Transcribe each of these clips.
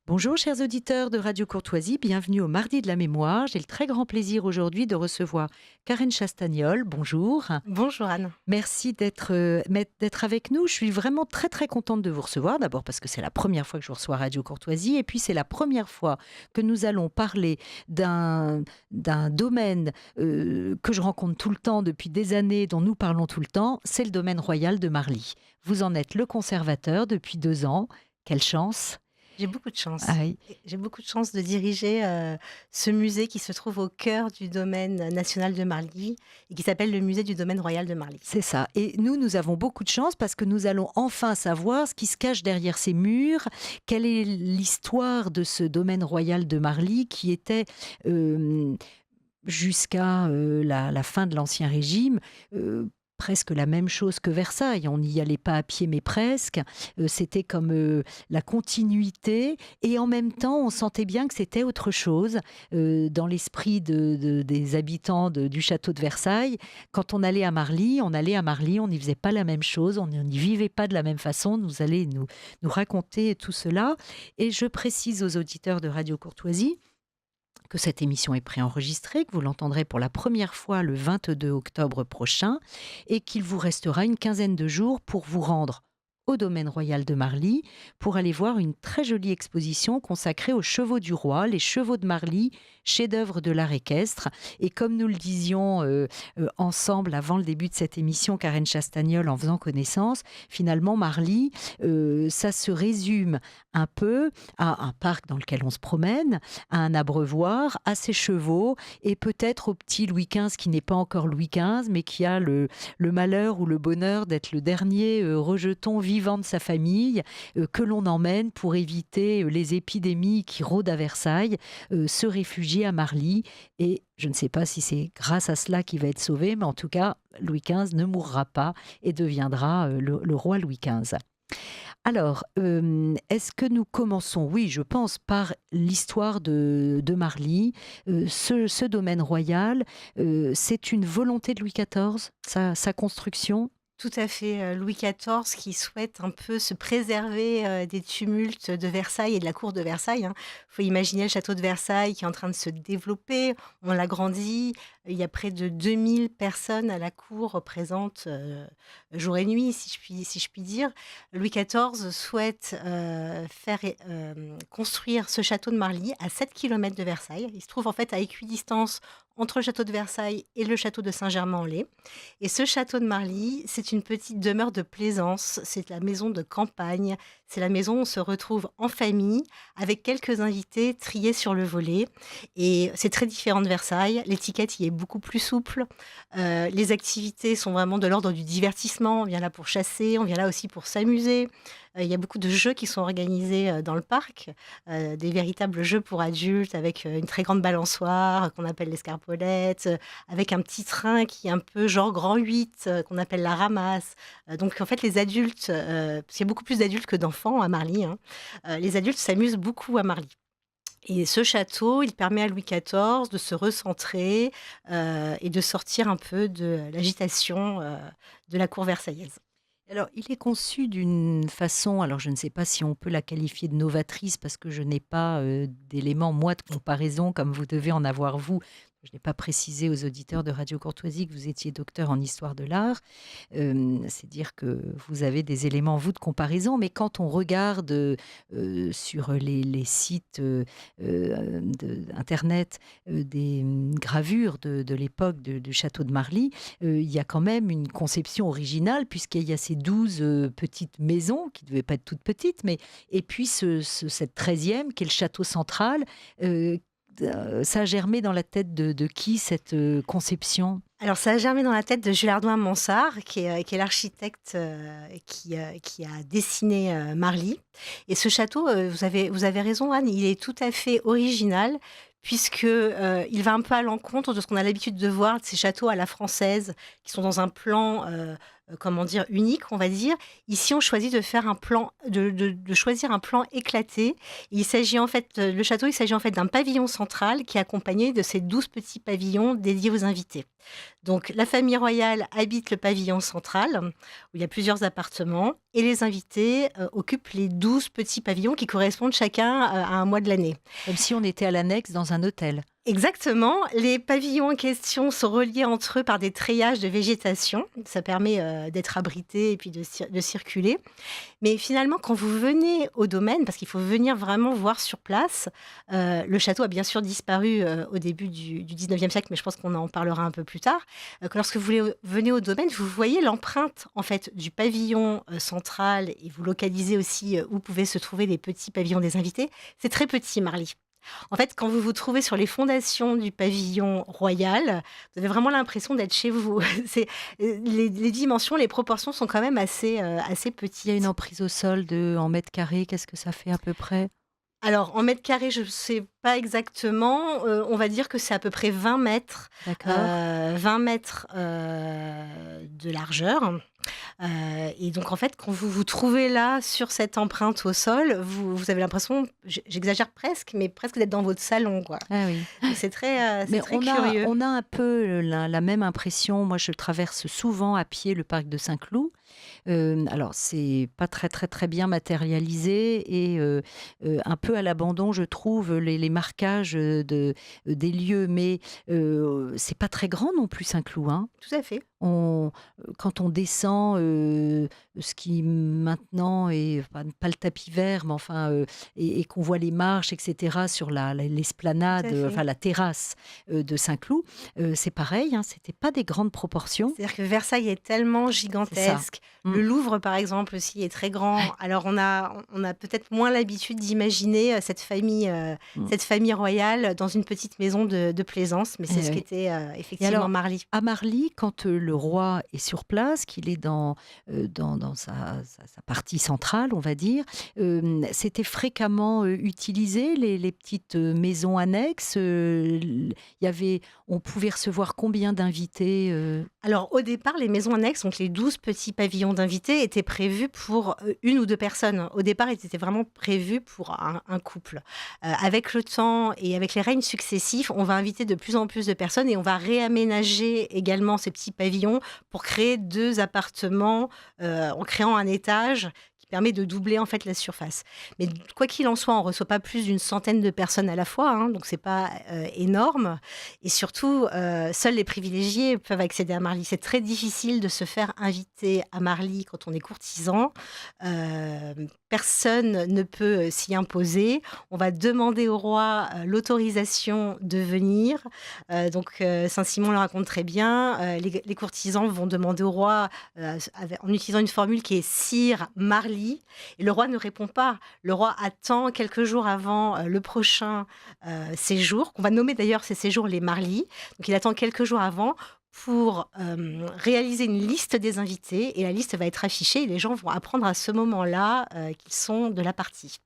Bonjour chers auditeurs de Radio Courtoisie, bienvenue au Mardi de la Mémoire. J'ai le très grand plaisir aujourd'hui de recevoir Karen Chastagnol. Bonjour. Bonjour Anne. Merci d'être avec nous. Je suis vraiment très très contente de vous recevoir. D'abord parce que c'est la première fois que je reçois Radio Courtoisie et puis c'est la première fois que nous allons parler d'un domaine que je rencontre tout le temps depuis des années, dont nous parlons tout le temps, c'est le domaine royal de Marly. Vous en êtes le conservateur depuis 2 ans. Quelle chance! J'ai beaucoup de Ah chance. oui. J'ai beaucoup de chance de diriger ce musée qui se trouve au cœur du domaine national de Marly et qui s'appelle le musée du domaine royal de Marly. C'est ça. Et nous avons beaucoup de chance parce que nous allons enfin savoir ce qui se cache derrière ces murs, quelle est l'histoire de ce domaine royal de Marly qui était, jusqu'à la fin de l'Ancien Régime, presque la même chose que Versailles. On n'y allait pas à pied, mais presque. C'était comme la continuité. Et en même temps, on sentait bien que c'était autre chose dans l'esprit des habitants du château de Versailles. Quand on allait à Marly, on n'y faisait pas la même chose, on n'y vivait pas de la même façon. Vous allez nous raconter tout cela. Et je précise aux auditeurs de Radio Courtoisie que cette émission est préenregistrée, que vous l'entendrez pour la première fois le 22 octobre prochain et qu'il vous restera une quinzaine de jours pour vous rendre au domaine royal de Marly pour aller voir une très jolie exposition consacrée aux chevaux du roi, les chevaux de Marly, chef-d'œuvre de l'art équestre. Et comme nous le disions ensemble avant le début de cette émission, Karen Chastagnol, en faisant connaissance, finalement Marly, ça se résume un peu à un parc dans lequel on se promène, à un abreuvoir, à ses chevaux et peut-être au petit Louis XV qui n'est pas encore Louis XV mais qui a le malheur ou le bonheur d'être le dernier rejeton vivant de sa famille que l'on emmène pour éviter les épidémies qui rôdent à Versailles, se réfugier à Marly. Et je ne sais pas si c'est grâce à cela qu'il va être sauvé, mais en tout cas, Louis XV ne mourra pas et deviendra le roi Louis XV. Alors, est-ce que nous commençons, oui, je pense, par l'histoire de Marly. Ce domaine royal, c'est une volonté de Louis XIV, sa construction? Tout à fait, Louis XIV qui souhaite un peu se préserver, des tumultes de Versailles et de la cour de Versailles, hein. Faut imaginer le château de Versailles qui est en train de se développer, on l'agrandit, il y a près de 2 000 personnes à la cour présentes, jour et nuit si je puis dire. Louis XIV souhaite, faire construire ce château de Marly à 7 kilomètres de Versailles. Il se trouve en fait à équidistance entre le château de Versailles et le château de Saint-Germain-en-Laye. Et ce château de Marly, c'est une petite demeure de plaisance, c'est la maison de campagne, c'est la maison où on se retrouve en famille avec quelques invités triés sur le volet et c'est très différent de Versailles. L'étiquette y est beaucoup plus souple, les activités sont vraiment de l'ordre du divertissement. On vient là pour chasser, on vient là aussi pour s'amuser. Il y a beaucoup de jeux qui sont organisés, dans le parc, des véritables jeux pour adultes avec, une très grande balançoire qu'on appelle l'escarpolette, avec un petit train qui est un peu genre grand 8 qu'on appelle la ramasse. Donc en fait les adultes, parce qu'il y a beaucoup plus d'adultes que d'enfants à Marly, hein, les adultes s'amusent beaucoup à Marly. Et ce château, il permet à Louis XIV de se recentrer, et de sortir un peu de l'agitation, de la cour versaillaise. Alors, il est conçu d'une façon, alors je ne sais pas si on peut la qualifier de novatrice parce que je n'ai pas d'éléments, moi, de comparaison comme vous devez en avoir vous. Je n'ai pas précisé aux auditeurs de Radio Courtoisie que vous étiez docteur en histoire de l'art. C'est dire que vous avez des éléments, vous, de comparaison. Mais quand on regarde sur les sites Internet des gravures de l'époque du château de Marly, il y a quand même une conception originale puisqu'il y a ces 12 petites maisons qui ne devaient pas être toutes petites, mais et puis cette 13e qui est le château central. Ça a germé dans la tête de qui cette conception? Alors ça a germé dans la tête de Jules Hardouin-Mansart qui est l'architecte, qui a dessiné, Marly et ce château, vous avez raison Anne, il est tout à fait original puisque, il va un peu à l'encontre de ce qu'on a l'habitude de voir, de ces châteaux à la française, qui sont dans un plan, comment dire? Unique, on va dire. Ici, on choisit de faire un plan de choisir un plan éclaté. Il s'agit en fait, le château, il s'agit en fait d'un pavillon central qui est accompagné de ces 12 petits pavillons dédiés aux invités. Donc la famille royale habite le pavillon central, où il y a plusieurs appartements, et les invités, occupent les 12 petits pavillons qui correspondent chacun, à un mois de l'année. Comme si on était à l'annexe dans un hôtel. Exactement, les pavillons en question sont reliés entre eux par des treillages de végétation. Ça permet, d'être abrité et puis de circuler. Mais finalement, quand vous venez au domaine, parce qu'il faut venir vraiment voir sur place, le château a bien sûr disparu, au début du 19e siècle, mais je pense qu'on en parlera un peu plus tard. Que lorsque venez au domaine, vous voyez l'empreinte, en fait, du pavillon, central, et vous localisez aussi, où pouvaient se trouver les petits pavillons des invités. C'est très petit, Marly. En fait, quand vous vous trouvez sur les fondations du pavillon royal, vous avez vraiment l'impression d'être chez vous. Les dimensions, les proportions sont quand même assez Il y a une petites. emprise au sol en mètres carrés, qu'est-ce que ça fait à peu près? Alors, en mètres carrés, je ne sais pas exactement, on va dire que c'est à peu près 20 mètres, D'accord. 20 mètres, de largeur, et donc en fait, quand vous vous trouvez là, sur cette empreinte au sol, vous avez l'impression, j'exagère presque, mais presque d'être dans votre salon, quoi. Ah oui. Donc c'est Mais très curieux. on a un peu la même impression. Moi, je traverse souvent à pied le parc de Saint-Cloud. Alors c'est pas très, très, très bien matérialisé et un peu à l'abandon, je trouve, les marquages, des lieux. Mais c'est pas très grand non plus Saint-Cloud, hein. Tout à fait. On Quand on descend, ce qui maintenant est pas le tapis vert, mais enfin, et qu'on voit les marches et cetera sur Tout l'esplanade, à fait. enfin la terrasse, de Saint-Cloud, c'est pareil, hein, c'était pas des grandes proportions. C'est-à-dire que Versailles est tellement C'est ça. gigantesque. Mmh. Le Louvre, par exemple, aussi est très grand. Ouais. Alors on a peut-être moins l'habitude d'imaginer, Mmh. cette famille royale dans une petite maison de plaisance, mais c'est ce Oui. qu'était, Et effectivement alors, Marly. à Marly, quand, le roi est sur place, qu'il est dans sa partie centrale, on va dire, c'était fréquemment, utilisé les petites, maisons annexes, il y avait on pouvait recevoir combien d'invités, Alors au départ, les maisons annexes, donc les 12 petits pavillons d'invités, étaient prévus pour, 1 ou 2 personnes. Au départ, ils étaient vraiment prévus pour un couple. Avec le temps et avec les règnes successifs, on va inviter de plus en plus de personnes et on va réaménager également ces petits pavillons pour créer 2 appartements, en créant un étage qui permet de doubler en fait la surface. Mais quoi qu'il en soit, on ne reçoit pas plus d'une centaine de personnes à la fois, hein, donc c'est pas, énorme. Et surtout, seuls les privilégiés peuvent accéder à Marly. C'est très difficile de se faire inviter à Marly quand on est courtisan. Personne ne peut, s'y imposer. On va demander au roi, l'autorisation de venir. Saint-Simon le raconte très bien. Les courtisans vont demander au roi, en utilisant une formule qui est «Sire Marly», et le roi ne répond pas. Le roi attend quelques jours avant, le prochain séjours, qu'on va nommer d'ailleurs ces séjours les Marly. Donc il attend quelques jours avant pour, réaliser une liste des invités, et la liste va être affichée et les gens vont apprendre à ce moment-là, qu'ils sont de la partie.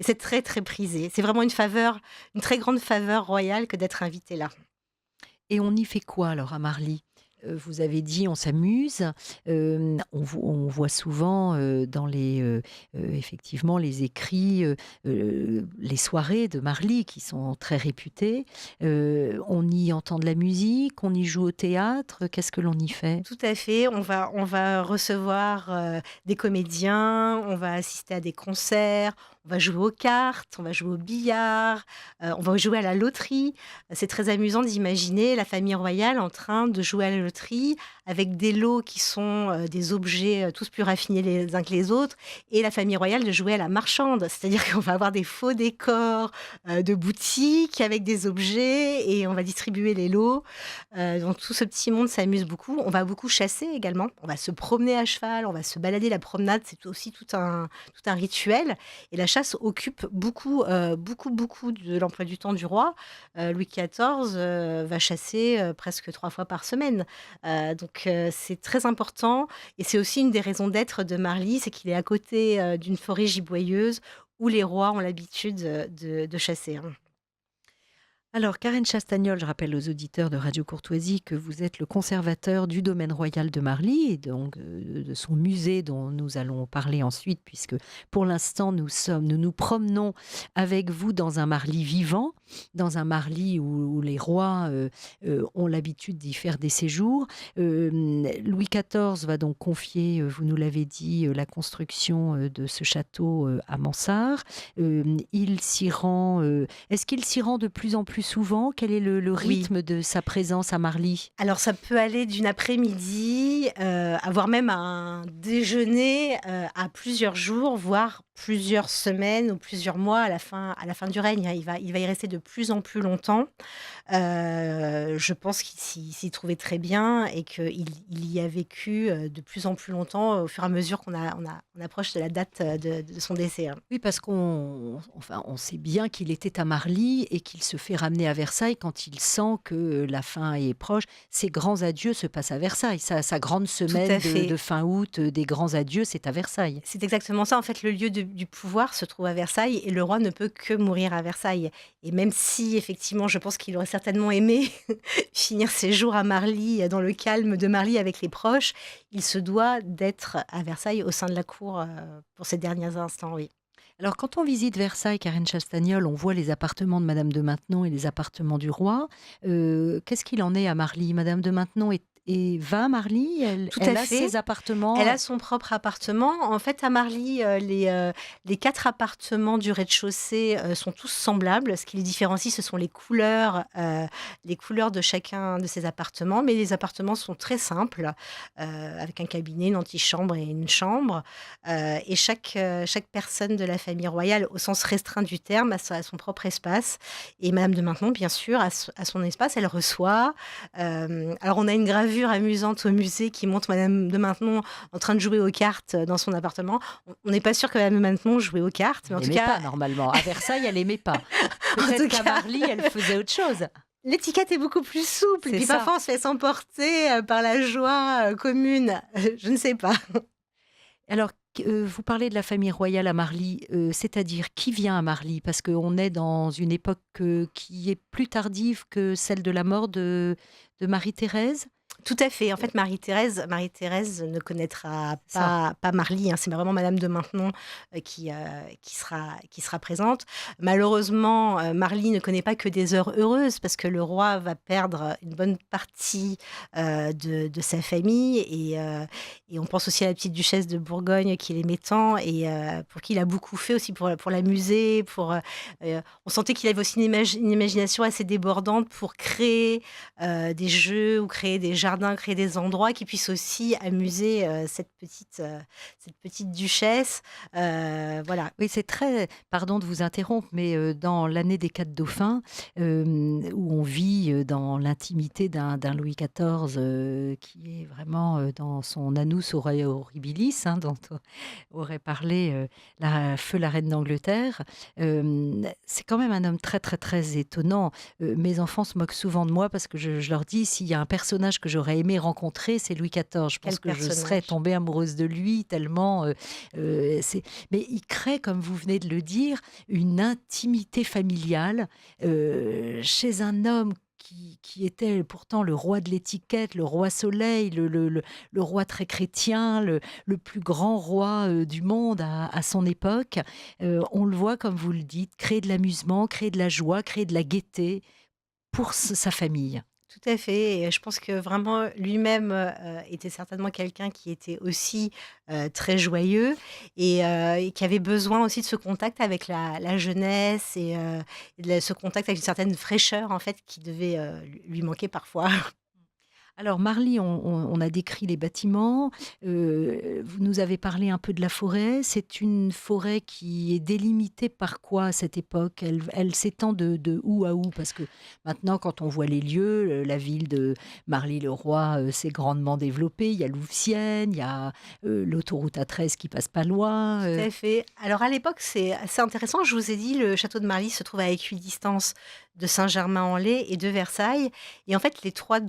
Et c'est très, très prisé. C'est vraiment une très grande faveur royale que d'être invité là. et on y fait quoi alors à Marly? Vous avez dit: «On s'amuse», on voit souvent, dans effectivement les écrits, les soirées de Marly qui sont très réputées. On y entend de la musique, on y joue au théâtre, qu'est-ce que l'on y fait? Tout à fait, on va recevoir, des comédiens, on va assister à des concerts, on va jouer aux cartes, on va jouer au billard, on va jouer à la loterie. C'est très amusant d'imaginer la famille royale en train de jouer à la loterie avec des lots qui sont, des objets, tous plus raffinés les uns que les autres, et la famille royale de jouer à la marchande. C'est-à-dire qu'on va avoir des faux décors, de boutiques avec des objets, et on va distribuer les lots. Donc tout ce petit monde s'amuse beaucoup. On va beaucoup chasser également. On va se promener à cheval, on va se balader. La promenade, c'est aussi tout un rituel. Et la chasse occupe beaucoup, beaucoup de l'emploi du temps du roi. Louis XIV, va chasser, presque 3 fois par semaine. C'est très important, et c'est aussi une des raisons d'être de Marly, c'est qu'il est à côté, d'une forêt giboyeuse où les rois ont l'habitude, de chasser, hein. Alors, Karen Chastagnol, je rappelle aux auditeurs de Radio Courtoisie que vous êtes le conservateur du domaine royal de Marly et donc de son musée dont nous allons parler ensuite, puisque pour l'instant nous nous promenons avec vous dans un Marly vivant, dans un Marly où les rois ont l'habitude d'y faire des séjours. Louis XIV va donc confier, vous nous l'avez dit, la construction de ce château à Mansart. Il s'y rend. Est-ce qu'il s'y rend de plus en plus souvent? Quel est le Oui. rythme de sa présence à Marly? Alors ça peut aller d'une après-midi, voire même un déjeuner, à plusieurs jours, voire plusieurs semaines ou plusieurs mois à la fin du règne, hein. Il va y rester de plus en plus longtemps. Je pense qu'il s'y trouvait très bien et qu'il y a vécu, de plus en plus longtemps au fur et à mesure qu'on approche de la date, de son décès, hein. Oui, parce on sait bien qu'il était à Marly et qu'il se fait ramener à Versailles quand il sent que la fin est proche. Ses grands adieux se passent à Versailles. Sa grande Tout semaine à fait. de fin août, des grands adieux, c'est à Versailles. C'est exactement ça. En fait, le lieu du pouvoir se trouve à Versailles et le roi ne peut que mourir à Versailles. Et même si, effectivement, je pense qu'il aurait certainement aimé finir ses jours à Marly, dans le calme de Marly avec les proches, il se doit d'être à Versailles au sein de la cour pour ces derniers instants, oui. Alors, quand on visite Versailles, Karen Chastagnol, on voit les appartements de Madame de Maintenon et les appartements du roi. Qu'est-ce qu'il en est à Marly? Madame de Maintenon va à Marly? Elle, Tout à elle a fait. ses Elle appartements? a son propre appartement. En fait, à Marly, les 4 appartements du rez-de-chaussée, sont tous semblables. Ce qui les différencie, ce sont les couleurs de chacun de ces appartements. Mais les appartements sont très simples, avec un cabinet, une antichambre et une chambre. Et chaque personne de la famille royale, au sens restreint du terme, a son propre espace. Et madame de Maintenon, bien sûr, a son espace. Elle reçoit. Alors on a une gravure amusante au musée qui montre madame de Maintenon en train de jouer aux cartes, dans son appartement. On n'est pas sûr que madame de Maintenon jouait aux cartes, mais Elle en tout n'aimait cas pas normalement. À Versailles, elle n'aimait pas. en Peut-être tout qu'à cas, Marly, elle faisait autre chose. l'étiquette est beaucoup plus souple et C'est puis ça. parfois on se laisse emporter, par la joie, commune. Je ne sais pas. Alors, vous parlez de la famille royale à Marly, c'est-à-dire qui vient à Marly? Parce qu'on est dans une époque qui est plus tardive que celle de la mort de Marie-Thérèse. Tout à fait. En fait, Marie-Thérèse ne connaîtra Ça. pas Marly, hein. C'est vraiment madame de Maintenon, qui sera présente. Malheureusement, Marly ne connaît pas que des heures heureuses parce que le roi va perdre une bonne partie, de sa famille et on pense aussi à la petite duchesse de Bourgogne qu'il aimait tant et pour qui il a beaucoup fait aussi pour l'amuser, on sentait qu'il avait aussi une imagination assez débordante pour créer, des jeux ou créer des jardins, créer des endroits qui puissent aussi amuser, cette petite duchesse, voilà. Oui, c'est très pardon de vous interrompre, mais dans l'année des 4 dauphins, où on vit, dans l'intimité d'un Louis XIV, qui est vraiment, dans son annus horribilis, hein, dont aurait parlé, la feu la reine d'Angleterre. C'est quand même un homme très, très, très étonnant. Mes enfants se moquent souvent de moi parce que je leur dis: «S'il y a un personnage que j'aurais aimé rencontrer, c'est Louis XIV». Je pense Quel que je serais personnage! tombée amoureuse de lui tellement, c'est mais il crée, comme vous venez de le dire, une intimité familiale, chez un homme qui était pourtant le roi de l'étiquette, le roi soleil, le roi très chrétien, le plus grand roi, du monde à son époque. On le voit, comme vous le dites, créer de l'amusement, créer de la joie, créer de la gaieté pour sa famille. Tout à fait et je pense que vraiment lui-même, était certainement quelqu'un qui était aussi, très joyeux et qui avait besoin aussi de ce contact avec la jeunesse et ce contact avec une certaine fraîcheur en fait qui devait, lui manquer parfois. Alors Marly, on a décrit les bâtiments, vous nous avez parlé un peu de la forêt. C'est une forêt qui est délimitée par quoi à cette époque? Elle s'étend de où à où? Parce que maintenant quand on voit les lieux, la ville de Marly-le-Roi, s'est grandement développée. Il y a Louvciennes, il y a, l'autoroute A13 qui passe pas loin, Tout à fait. Alors à l'époque, c'est assez intéressant. Je vous ai dit, le château de Marly se trouve à équidistance de Saint-Germain-en-Laye et de Versailles. Et en fait, les 3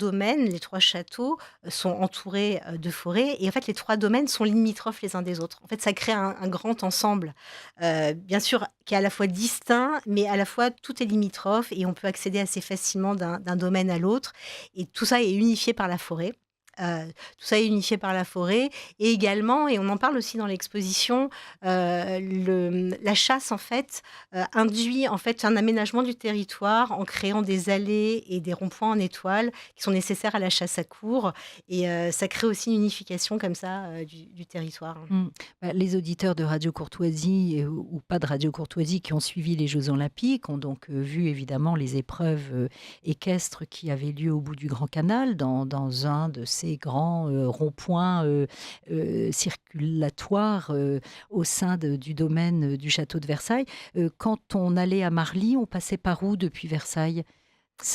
3 châteaux sont entourés de forêts et en fait les 3 domaines sont limitrophes les uns des autres. En fait, ça crée un grand ensemble, bien sûr qui est à la fois distinct, mais à la fois tout est limitrophe et on peut accéder assez facilement d'un domaine à l'autre et tout ça est unifié par la forêt. Tout ça est unifié par la forêt et également, et on en parle aussi dans l'exposition, la chasse en fait, induit en fait un aménagement du territoire en créant des allées et des ronds-points en étoile qui sont nécessaires à la chasse à courre et ça crée aussi une unification comme ça, du territoire. Mmh. Bah, les auditeurs de Radio Courtoisie, ou pas de Radio Courtoisie, qui ont suivi les Jeux olympiques, ont donc, vu évidemment les épreuves, équestres qui avaient lieu au bout du Grand Canal, dans un de ces grands, ronds-points, circulatoires, au sein du domaine, du château de Versailles. Quand on allait à Marly, on passait par où depuis Versailles?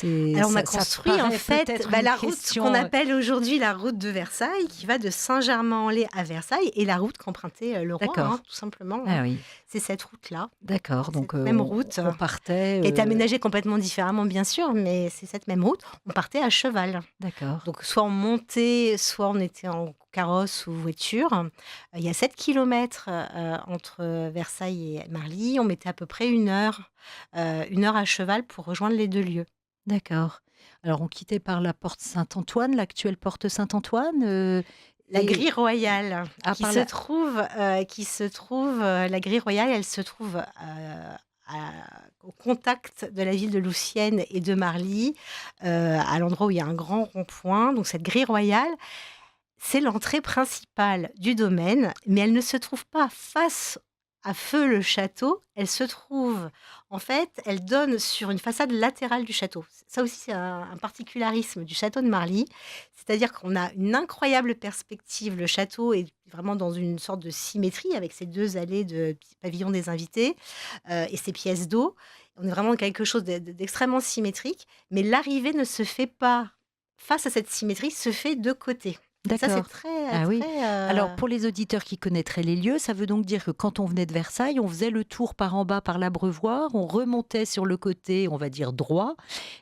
Alors on a Ça construit en paraît fait, peut-être bah, une la route qu'on question, appelle aujourd'hui la route de Versailles, qui va de Saint-Germain-en-Laye à Versailles et la route qu'empruntait, le roi, hein, d'accord. tout simplement, hein. Ah oui, C'est cette route-là, d'accord, cette donc même route, on partait, qui a été aménagée complètement différemment bien sûr, mais c'est cette même route. On partait à cheval. d'accord. Donc soit on montait, soit on était en carrosse ou voiture. Il y a 7 kilomètres, entre Versailles et Marly. On mettait à peu près 1 heure à cheval pour rejoindre les 2 lieux. D'accord. Alors on quittait par la porte Saint-Antoine, l'actuelle porte Saint-Antoine, La et grille royale à part la la grille royale, elle se trouve, au contact de la ville de Louvciennes et de Marly, à l'endroit où il y a un grand rond-point. Donc cette grille royale, c'est l'entrée principale du domaine, mais elle ne se trouve pas face à feu le château. Elle se trouve en fait, elle donne sur une façade latérale du château. Ça aussi, c'est un particularisme du château de Marly. C'est-à-dire qu'on a une incroyable perspective. Le château est vraiment dans une sorte de symétrie avec ses 2 allées de pavillon des invités, et ses pièces d'eau. On est vraiment dans quelque chose d'extrêmement symétrique, mais l'arrivée ne se fait pas face à cette symétrie, se fait de côté. Et ça, c'est d'accord. très, Ah oui. très, Alors pour les auditeurs qui connaîtraient les lieux, ça veut donc dire que quand on venait de Versailles, on faisait le tour par en bas par l'Abreuvoir, on remontait sur le côté, on va dire droit,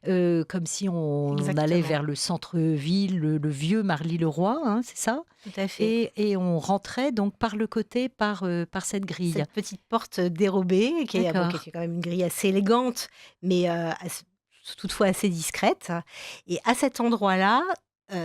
comme si on allait exactement, vers le centre-ville, le vieux Marly-le-Roi, hein, c'est ça? tout à fait. Et on rentrait donc par le côté, par cette grille? Cette petite porte dérobée qui est, bon, qui D'accord. était quand même une grille assez élégante, mais toutefois assez discrète et à cet endroit-là,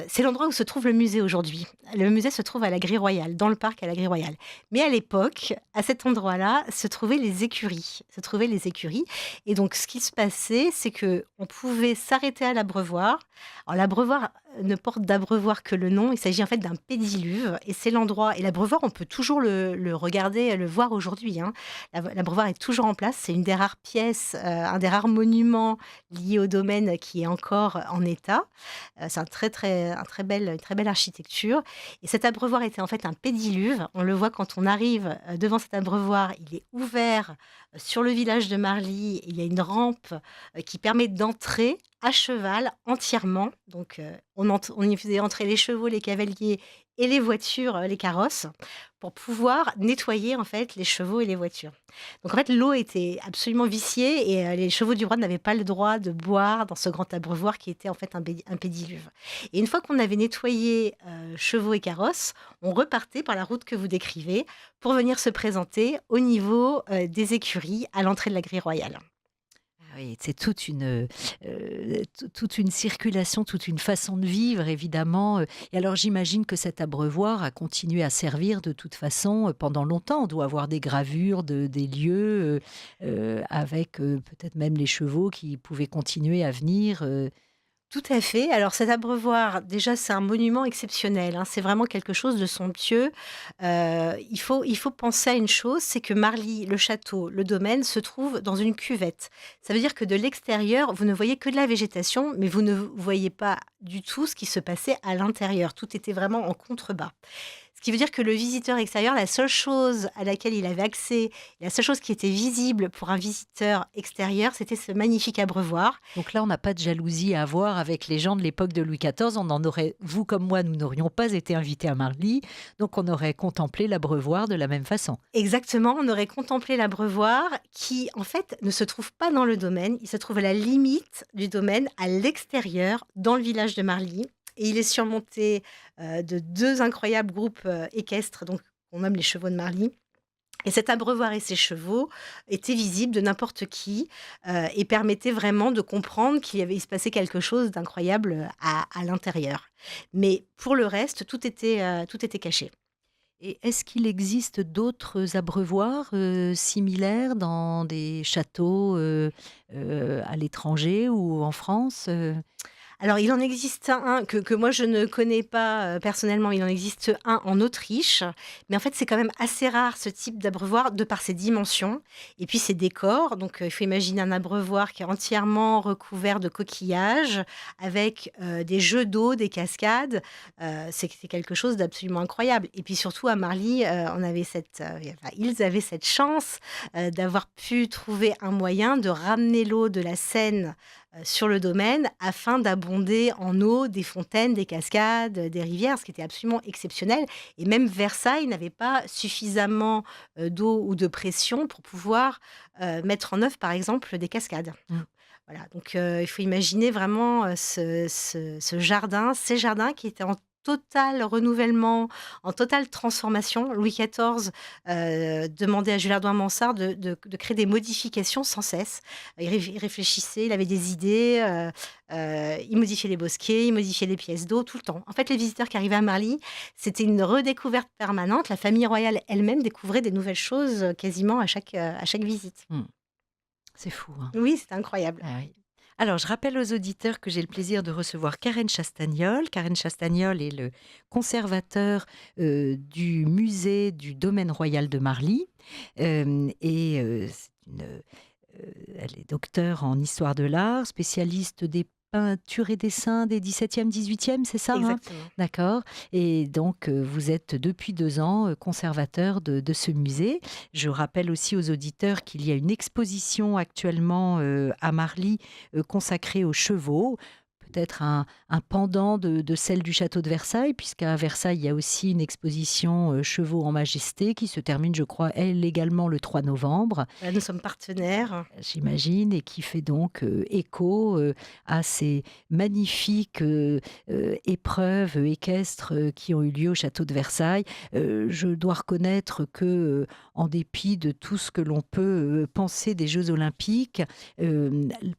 c'est l'endroit où se trouve le musée aujourd'hui. Le musée se trouve à la Grille Royale, dans le parc à la Grille Royale. Mais à l'époque, à cet endroit-là, se trouvaient les écuries et donc ce qui se passait, c'est que on pouvait s'arrêter à l'abreuvoir. Alors l'abreuvoir ne porte d'abreuvoir que le nom, il s'agit en fait d'un pédiluve et c'est l'endroit et l'abreuvoir, on peut toujours le regarder, le voir aujourd'hui, hein. L'abreuvoir est toujours en place, c'est une des rares pièces, un des rares monuments liés au domaine qui est encore en état. C'est une très belle architecture et cet abreuvoir était en fait un pédiluve. On le voit quand on arrive, devant cet abreuvoir, il est ouvert, sur le village de Marly. Il y a une rampe, qui permet d'entrer à cheval entièrement. Donc, on y faisait entrer les chevaux, les cavaliers et les voitures, les carrosses, pour pouvoir nettoyer en fait les chevaux et les voitures. Donc en fait, l'eau était absolument viciée et les chevaux du roi n'avaient pas le droit de boire dans ce grand abreuvoir qui était en fait un pédiluve. Et une fois qu'on avait nettoyé, chevaux et carrosses, on repartait par la route que vous décrivez pour venir se présenter au niveau, des écuries à l'entrée de la grille royale. Ah oui, c'est toute une circulation, toute une façon de vivre évidemment, et alors j'imagine que cet abreuvoir a continué à servir de toute façon, pendant longtemps. On doit avoir des gravures des lieux, avec, peut-être même les chevaux qui pouvaient continuer à venir, Tout à fait. Alors cet abreuvoir, déjà, c'est un monument exceptionnel, hein. C'est vraiment quelque chose de somptueux. Il faut penser à une chose, c'est que Marly, le château, le domaine se trouve dans une cuvette. Ça veut dire que de l'extérieur, vous ne voyez que de la végétation, mais vous ne voyez pas du tout ce qui se passait à l'intérieur. Tout était vraiment en contrebas. Ce qui veut dire que le visiteur extérieur, la seule chose à laquelle il avait accès, la seule chose qui était visible pour un visiteur extérieur, c'était ce magnifique abreuvoir. donc là, on n'a pas de jalousie à avoir avec les gens de l'époque de Louis XIV. On en aurait vous comme moi, nous n'aurions pas été invités à Marly, donc on aurait contemplé l'abreuvoir de la même façon. Exactement, on aurait contemplé l'abreuvoir qui, en fait, ne se trouve pas dans le domaine. Il se trouve à la limite du domaine, à l'extérieur, dans le village de Marly. et il est surmonté, de 2 incroyables groupes, équestres, donc qu'on nomme les chevaux de Marly. Et cet abreuvoir et ses chevaux étaient visibles de n'importe qui, et permettaient vraiment de comprendre il se passait quelque chose d'incroyable, à l'intérieur. Mais pour le reste, tout était caché. Et est-ce qu'il existe d'autres abreuvoirs, similaires dans des châteaux, à l'étranger ou en France, Alors, il en existe un que moi je ne connais pas, personnellement. Il en existe un en Autriche, mais en fait, c'est quand même assez rare ce type d'abreuvoir de par ses dimensions et puis ses décors. Donc, il faut imaginer un abreuvoir qui est entièrement recouvert de coquillages avec, des jeux d'eau, des cascades. C'est quelque chose d'absolument incroyable et puis surtout à Marly, on avait ils avaient cette chance, d'avoir pu trouver un moyen de ramener l'eau de la Seine sur le domaine afin d'abonder en eau des fontaines, des cascades, des rivières, ce qui était absolument exceptionnel et même Versailles n'avait pas suffisamment, d'eau ou de pression pour pouvoir, mettre en œuvre, par exemple, des cascades. mmh, Voilà, donc il faut imaginer vraiment, ce jardin, ces jardins qui étaient en total renouvellement, en totale transformation. Louis XIV, demandait à Jules Hardouin-Mansart de créer des modifications sans cesse. Il réfléchissait, il avait des idées, il modifiait les bosquets, il modifiait les pièces d'eau tout le temps. En fait, les visiteurs qui arrivaient à Marly, c'était une redécouverte permanente. La famille royale elle-même découvrait des nouvelles choses, quasiment à chaque visite. mmh. C'est fou, hein. Oui, c'était incroyable. Ah oui. Alors, je rappelle aux auditeurs que j'ai le plaisir de recevoir Karen Chastagnol. Karen Chastagnol est le conservateur du musée du domaine royal de Marly. C'est elle est docteure en histoire de l'art, spécialiste des peintures et dessins des 17e, 18e, c'est ça, hein? Exactement. D'accord. Et donc, vous êtes depuis 2 ans, conservateur de ce musée. Je rappelle aussi aux auditeurs qu'il y a une exposition actuellement, à Marly, consacrée aux chevaux. Peut-être un pendant de celle du château de Versailles, puisqu'à Versailles, il y a aussi une exposition, Chevaux en majesté qui se termine, je crois, elle également le 3 novembre. Voilà, nous sommes partenaires. J'imagine, et qui fait donc, écho, à ces magnifiques, épreuves, équestres, qui ont eu lieu au château de Versailles. Je dois reconnaître que, en dépit de tout ce que l'on peut, penser des Jeux olympiques,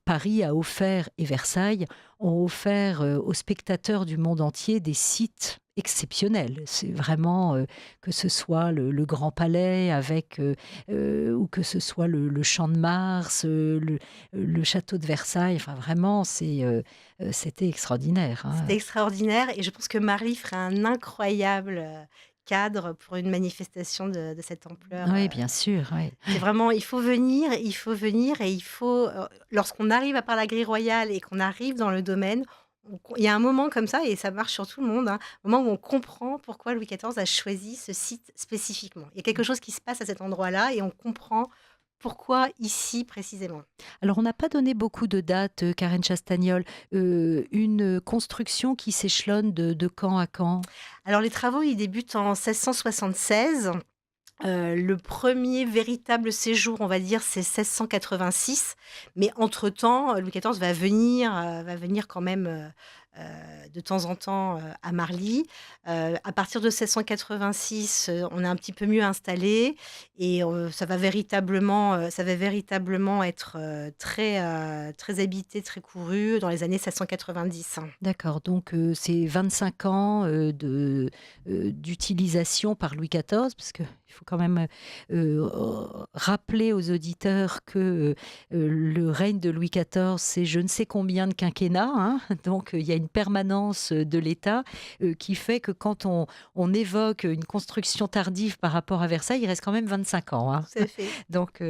Paris a offert et Versailles ont offert, aux spectateurs du monde entier des sites exceptionnels. C'est vraiment, que ce soit le Grand Palais avec, ou que ce soit le Champ de Mars, le château de Versailles, enfin vraiment c'était extraordinaire, hein. C'était extraordinaire et je pense que Marly ferait un incroyable, cadre pour une manifestation de cette ampleur, Oui, bien sûr, oui. c'est vraiment il faut venir et il faut, lorsqu'on arrive à par la grille royale et qu'on arrive dans le domaine, il y a un moment comme ça et ça marche sur tout le monde, hein, un moment où on comprend pourquoi Louis XIV a choisi ce site spécifiquement. Il y a quelque chose qui se passe à cet endroit-là et on comprend pourquoi ici précisément. Alors on n'a pas donné beaucoup de dates, Karen Chastagnol. Une construction qui s'échelonne de quand à quand? Alors les travaux, ils débutent en 1676. Le premier véritable séjour, on va dire, c'est 1686, mais entre-temps, Louis XIV va venir quand même, de temps en temps, à Marly. À partir de 1686, on est un petit peu mieux installé et ça va véritablement être, très habité, très couru dans les années 1690. D'accord, donc c'est 25 ans, d'utilisation par Louis XIV, parce qu'il faut quand même, rappeler aux auditeurs que, le règne de Louis XIV, c'est je ne sais combien de quinquennats, hein. Donc il y a une permanence, de l'État, qui fait que quand on évoque une construction tardive par rapport à Versailles, il reste quand même 25 ans, hein. Tout à fait. Donc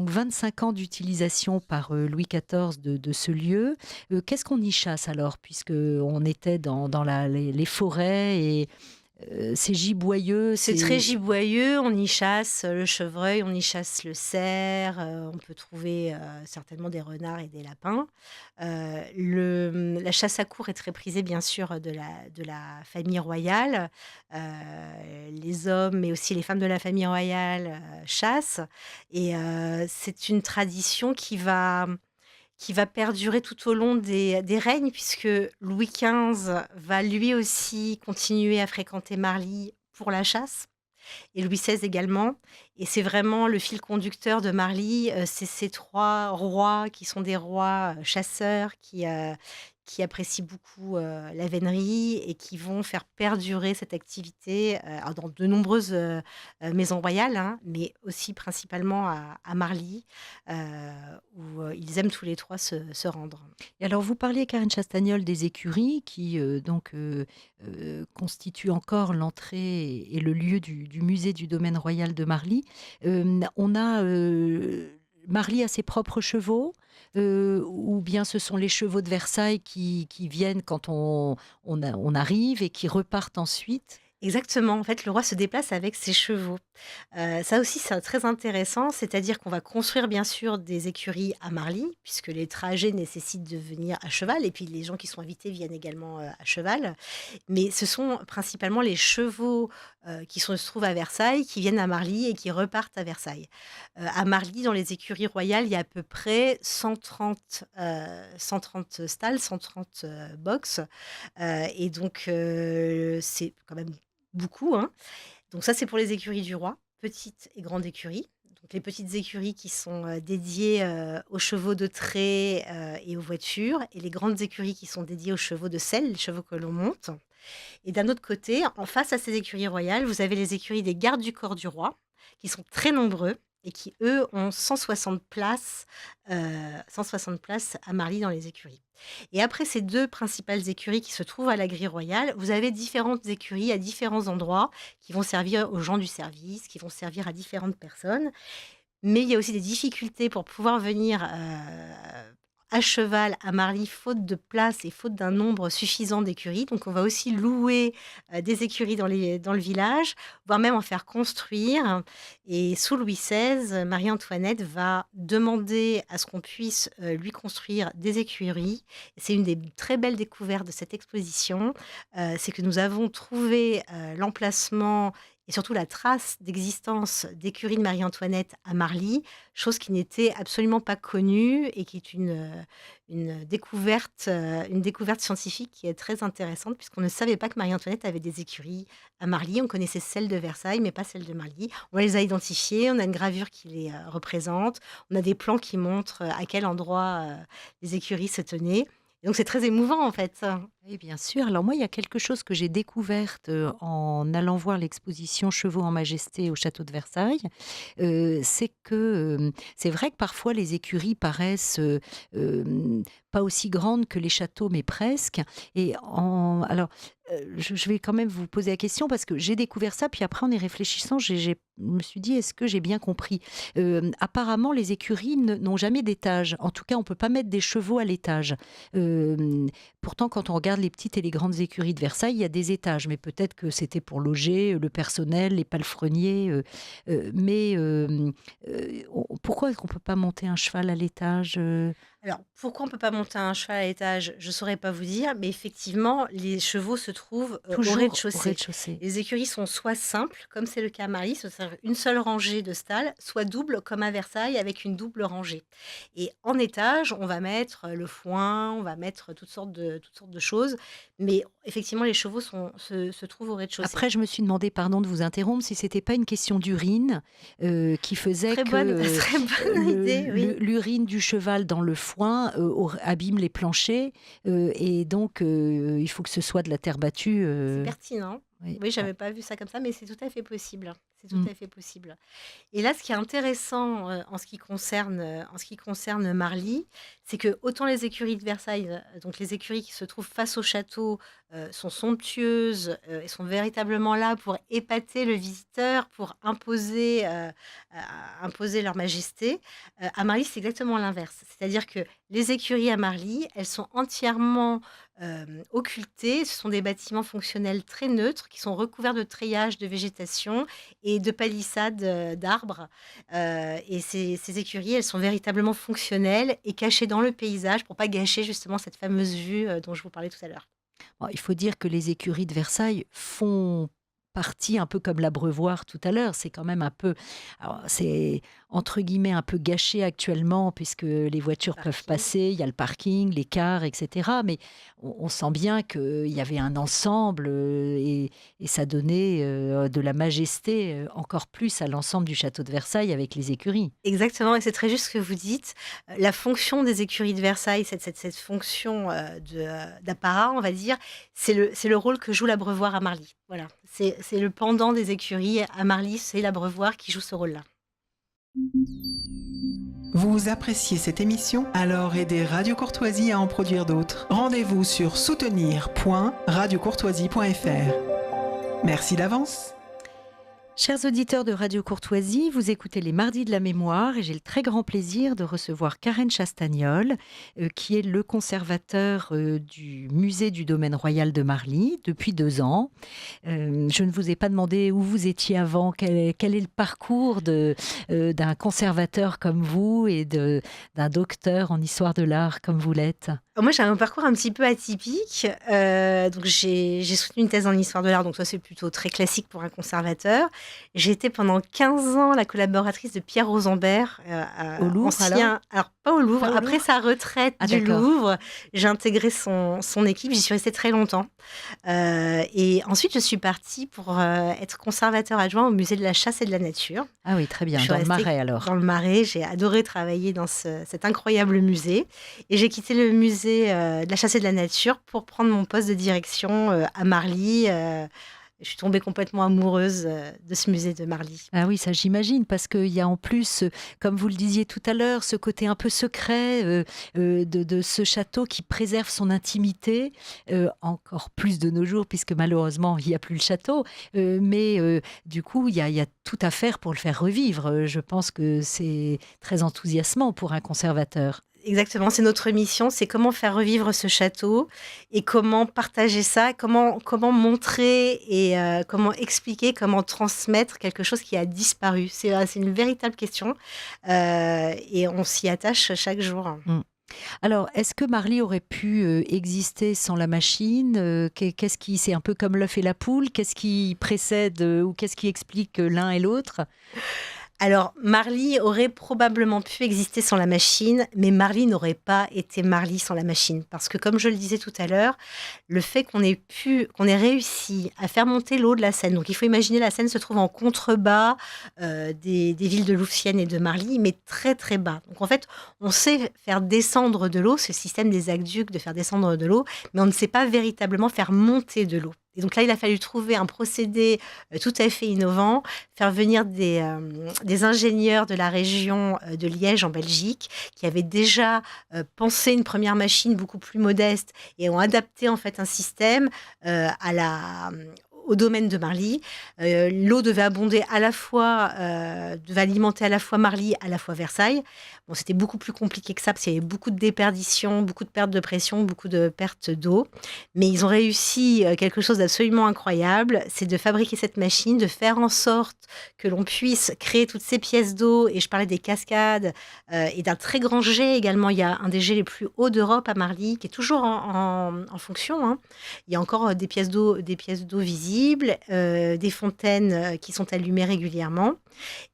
25 ans d'utilisation par, Louis XIV de ce lieu. Qu'est-ce qu'on y chasse alors? Puisqu'on était dans les forêts et c'est giboyeux, C'est très c'est giboyeux, on y chasse, le chevreuil, on y chasse le cerf, on peut trouver, certainement des renards et des lapins. La chasse à courre est très prisée bien sûr, de la famille royale. Les hommes, mais aussi les femmes de la famille royale, chassent et c'est une tradition qui va perdurer tout au long des règnes, puisque Louis XV va lui aussi continuer à fréquenter Marly pour la chasse et Louis XVI également. Et c'est vraiment le fil conducteur de Marly, c'est ces 3 rois qui sont des rois, chasseurs qui apprécient beaucoup, la vénerie et qui vont faire perdurer cette activité, alors dans de nombreuses, maisons royales, hein, mais aussi principalement à Marly, heu, où, ils aiment tous les 3 se rendre. Et alors vous parliez, Karine Chastagnol, des écuries qui, constituent encore l'entrée et le lieu du musée du domaine royal de Marly. On a, Marly a ses propres chevaux, ou bien ce sont les chevaux de Versailles qui viennent quand on arrive et qui repartent ensuite? Exactement, en fait, le roi se déplace avec ses chevaux. Ça aussi, c'est très intéressant, c'est-à-dire qu'on va construire bien sûr des écuries à Marly, puisque les trajets nécessitent de venir à cheval et puis les gens qui sont invités viennent également, à cheval. Mais ce sont principalement les chevaux, se trouvent à Versailles, qui viennent à Marly et qui repartent à Versailles. À Marly, dans les écuries royales, il y a à peu près 130 stalles, 130, box, et donc c'est quand même beaucoup, hein. Donc ça, c'est pour les écuries du roi, petites et grandes écuries. Donc les petites écuries qui sont, dédiées, aux chevaux de trait, et aux voitures et les grandes écuries qui sont dédiées aux chevaux de selle, les chevaux que l'on monte. Et d'un autre côté, en face à ces écuries royales, vous avez les écuries des gardes du corps du roi, qui sont très nombreux et qui, eux, ont 160 places, 160 places à Marly dans les écuries. Et après ces 2 principales écuries qui se trouvent à la grille royale, vous avez différentes écuries à différents endroits qui vont servir aux gens du service, qui vont servir à différentes personnes. Mais il y a aussi des difficultés pour pouvoir venir, à cheval à Marly, faute de place et faute d'un nombre suffisant d'écuries. Donc on va aussi louer, des écuries dans le village, voire même en faire construire. Et sous Louis XVI, Marie-Antoinette va demander à ce qu'on puisse, lui construire des écuries. C'est une des très belles découvertes de cette exposition, c'est que nous avons trouvé, l'emplacement et surtout la trace d'existence d'écuries de Marie-Antoinette à Marly, chose qui n'était absolument pas connue et qui est une découverte scientifique qui est très intéressante puisqu'on ne savait pas que Marie-Antoinette avait des écuries à Marly. On connaissait celles de Versailles, mais pas celles de Marly. On les a identifiées, on a une gravure qui les, représente, on a des plans qui montrent, à quel endroit, les écuries se tenaient. Et donc c'est très émouvant en fait. Oui, bien sûr. Alors moi, il y a quelque chose que j'ai découverte, en allant voir l'exposition «Chevaux en majesté» au château de Versailles, c'est que, c'est vrai que parfois les écuries paraissent, pas aussi grandes que les châteaux, mais presque. Et alors, je vais quand même vous poser la question parce que j'ai découvert ça, puis après en y réfléchissant, je me suis dit: «Est-ce que j'ai bien compris?» Apparemment les écuries n'ont jamais d'étage. En tout cas, on peut pas mettre des chevaux à l'étage. Pourtant, quand on regarde les petites et les grandes écuries de Versailles, il y a des étages, mais peut-être que c'était pour loger, le personnel, les palefreniers, mais pourquoi est-ce qu'on peut pas monter un cheval à l'étage, Alors, pourquoi on peut pas monter un cheval à l'étage? Je saurais pas vous dire, mais effectivement, les chevaux se trouvent, au toujours au rez-de-chaussée. rez-de-chaussée? Les écuries sont soit simples, comme c'est le cas à Marly, c'est-à-dire une seule rangée de stalles, soit doubles, comme à Versailles, avec une double rangée. Et en étage, on va mettre, le foin, on va mettre toutes sortes de choses, mais effectivement, les chevaux se trouvent au rez-de-chaussée. Après, je me suis demandé, pardon de vous interrompre, si c'était pas une question d'urine, qui faisait Très que, bonne très bonne idée, oui. l'urine du cheval dans le foin, abîme les planchers, et donc il faut que ce soit de la terre battue, C'est pertinent. oui, Oui, bon. j'avais pas vu ça comme ça, mais c'est tout à fait possible. C'est tout Mmh. à fait possible. Et là, ce qui est intéressant, en ce qui concerne Marly, c'est que autant les écuries de Versailles, donc les écuries qui se trouvent face au château, sont somptueuses, et sont véritablement là pour épater le visiteur, pour imposer leur majesté. À Marly, c'est exactement l'inverse. C'est-à-dire que les écuries à Marly, elles sont entièrement, occultées. Ce sont des bâtiments fonctionnels très neutres qui sont recouverts de treillage, de végétation et de palissades, d'arbres, et ces écuries, elles sont véritablement fonctionnelles et cachées dans le paysage pour pas gâcher justement cette fameuse vue, dont je vous parlais tout à l'heure. Bon, il faut dire que les écuries de Versailles font partie un peu comme l'Abreuvoir tout à l'heure. C'est quand même un peu, alors c'est entre guillemets un peu gâché actuellement puisque les voitures peuvent Parking. passer, il y a le parking, les cars, etc. Mais on sent bien qu'il y avait un ensemble et ça donnait de la majesté encore plus à l'ensemble du château de Versailles avec les écuries. Exactement, et c'est très juste ce que vous dites. La fonction des écuries de Versailles, cette fonction, d'apparat, on va dire, c'est le rôle que joue l'Abreuvoir à Marly. Voilà, c'est le pendant des écuries à Marly, c'est l'Abreuvoir qui joue ce rôle-là. Vous appréciez cette émission? Alors aidez Radio Courtoisie à en produire d'autres. Rendez-vous sur soutenir.radiocourtoisie.fr. Merci d'avance. Chers auditeurs de Radio Courtoisie, vous écoutez les Mardis de la Mémoire et j'ai le très grand plaisir de recevoir Karen Chastagnol, qui est le conservateur du musée du domaine royal de Marly depuis 2 ans. Je ne vous ai pas demandé où vous étiez avant, quel est le parcours d'un conservateur comme vous et d'un docteur en histoire de l'art comme vous l'êtes. Moi, j'ai un parcours un petit peu atypique. Donc j'ai soutenu une thèse en histoire de l'art, donc ça, c'est plutôt très classique pour un conservateur. J'ai été pendant 15 ans la collaboratrice de Pierre Rosenberg, Au Louvre, alors pas au Louvre, Pas au après Louvre sa retraite Ah, du d'accord. Louvre, j'ai intégré son équipe, j'y suis restée très longtemps. Et ensuite, je suis partie pour être conservateur adjoint au musée de la chasse et de la nature. Ah oui, très bien, Je suis dans le restée Marais alors. dans le Marais, j'ai adoré travailler dans cet incroyable musée. Et j'ai quitté le musée de la chasse et de la nature pour prendre mon poste de direction à Marly. Je suis tombée complètement amoureuse de ce musée de Marly. Ah oui, ça j'imagine, parce qu'il y a en plus, comme vous le disiez tout à l'heure, ce côté un peu secret de ce château qui préserve son intimité, encore plus de nos jours, puisque malheureusement, il n'y a plus le château. Mais du coup, il y a tout à faire pour le faire revivre. Je pense que c'est très enthousiasmant pour un conservateur. Exactement, c'est notre mission, c'est comment faire revivre ce château et comment partager ça, comment montrer et comment expliquer, comment transmettre quelque chose qui a disparu. C'est une véritable question et on s'y attache chaque jour. Mm. Alors, est-ce que Marly aurait pu exister sans la machine? Qu'est-ce qui, c'est un peu comme l'œuf et la poule? Qu'est-ce qui précède ou qu'est-ce qui explique l'un et l'autre? Alors, Marly aurait probablement pu exister sans la machine, mais Marly n'aurait pas été Marly sans la machine. Parce que, comme je le disais tout à l'heure, le fait qu'on ait réussi à faire monter l'eau de la Seine, donc il faut imaginer la Seine se trouve en contrebas des villes de Louvciennes et de Marly, mais très très bas. Donc en fait, on sait faire descendre de l'eau, ce système des aqueducs de faire descendre de l'eau, mais on ne sait pas véritablement faire monter de l'eau. Et donc là, il a fallu trouver un procédé tout à fait innovant, faire venir des ingénieurs de la région de Liège en Belgique qui avaient déjà pensé une première machine beaucoup plus modeste et ont adapté en fait un système au domaine de Marly. L'eau devait abonder à la fois, devait alimenter à la fois Marly, à la fois Versailles. Bon, c'était beaucoup plus compliqué que ça parce qu'il y avait beaucoup de déperditions, beaucoup de pertes de pression, beaucoup de pertes d'eau. Mais ils ont réussi quelque chose d'absolument incroyable, c'est de fabriquer cette machine, de faire en sorte que l'on puisse créer toutes ces pièces d'eau. Et je parlais des cascades et d'un très grand jet également. Il y a un des jets les plus hauts d'Europe à Marly qui est toujours en fonction. Hein. Il y a encore des pièces d'eau visibles, des fontaines qui sont allumées régulièrement.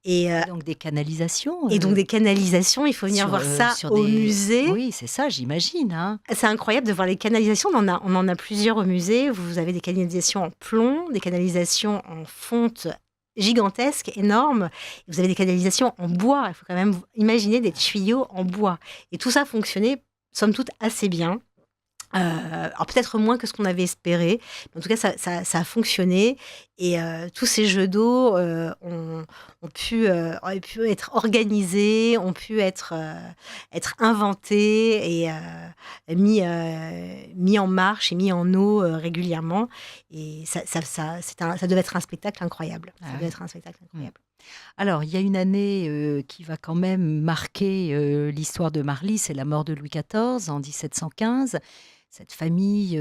Et Donc des canalisations. donc des canalisations, il faut venir voir ça au musée. Oui, c'est ça, j'imagine. Hein. C'est incroyable de voir les canalisations, on en a plusieurs au musée. Vous avez des canalisations en plomb, des canalisations en fonte gigantesques, énormes. Vous avez des canalisations en bois, il faut quand même imaginer des tuyaux en bois. Et tout ça fonctionnait, somme toute, assez bien. Alors peut-être moins que ce qu'on avait espéré, mais en tout cas ça a fonctionné et tous ces jeux d'eau ont pu être organisés, ont pu être inventés et mis en marche et mis en eau régulièrement. Et ça devait être un spectacle incroyable. Ça devait être un spectacle incroyable. Alors, il y a une année qui va quand même marquer l'histoire de Marly, c'est la mort de Louis XIV en 1715. Cette famille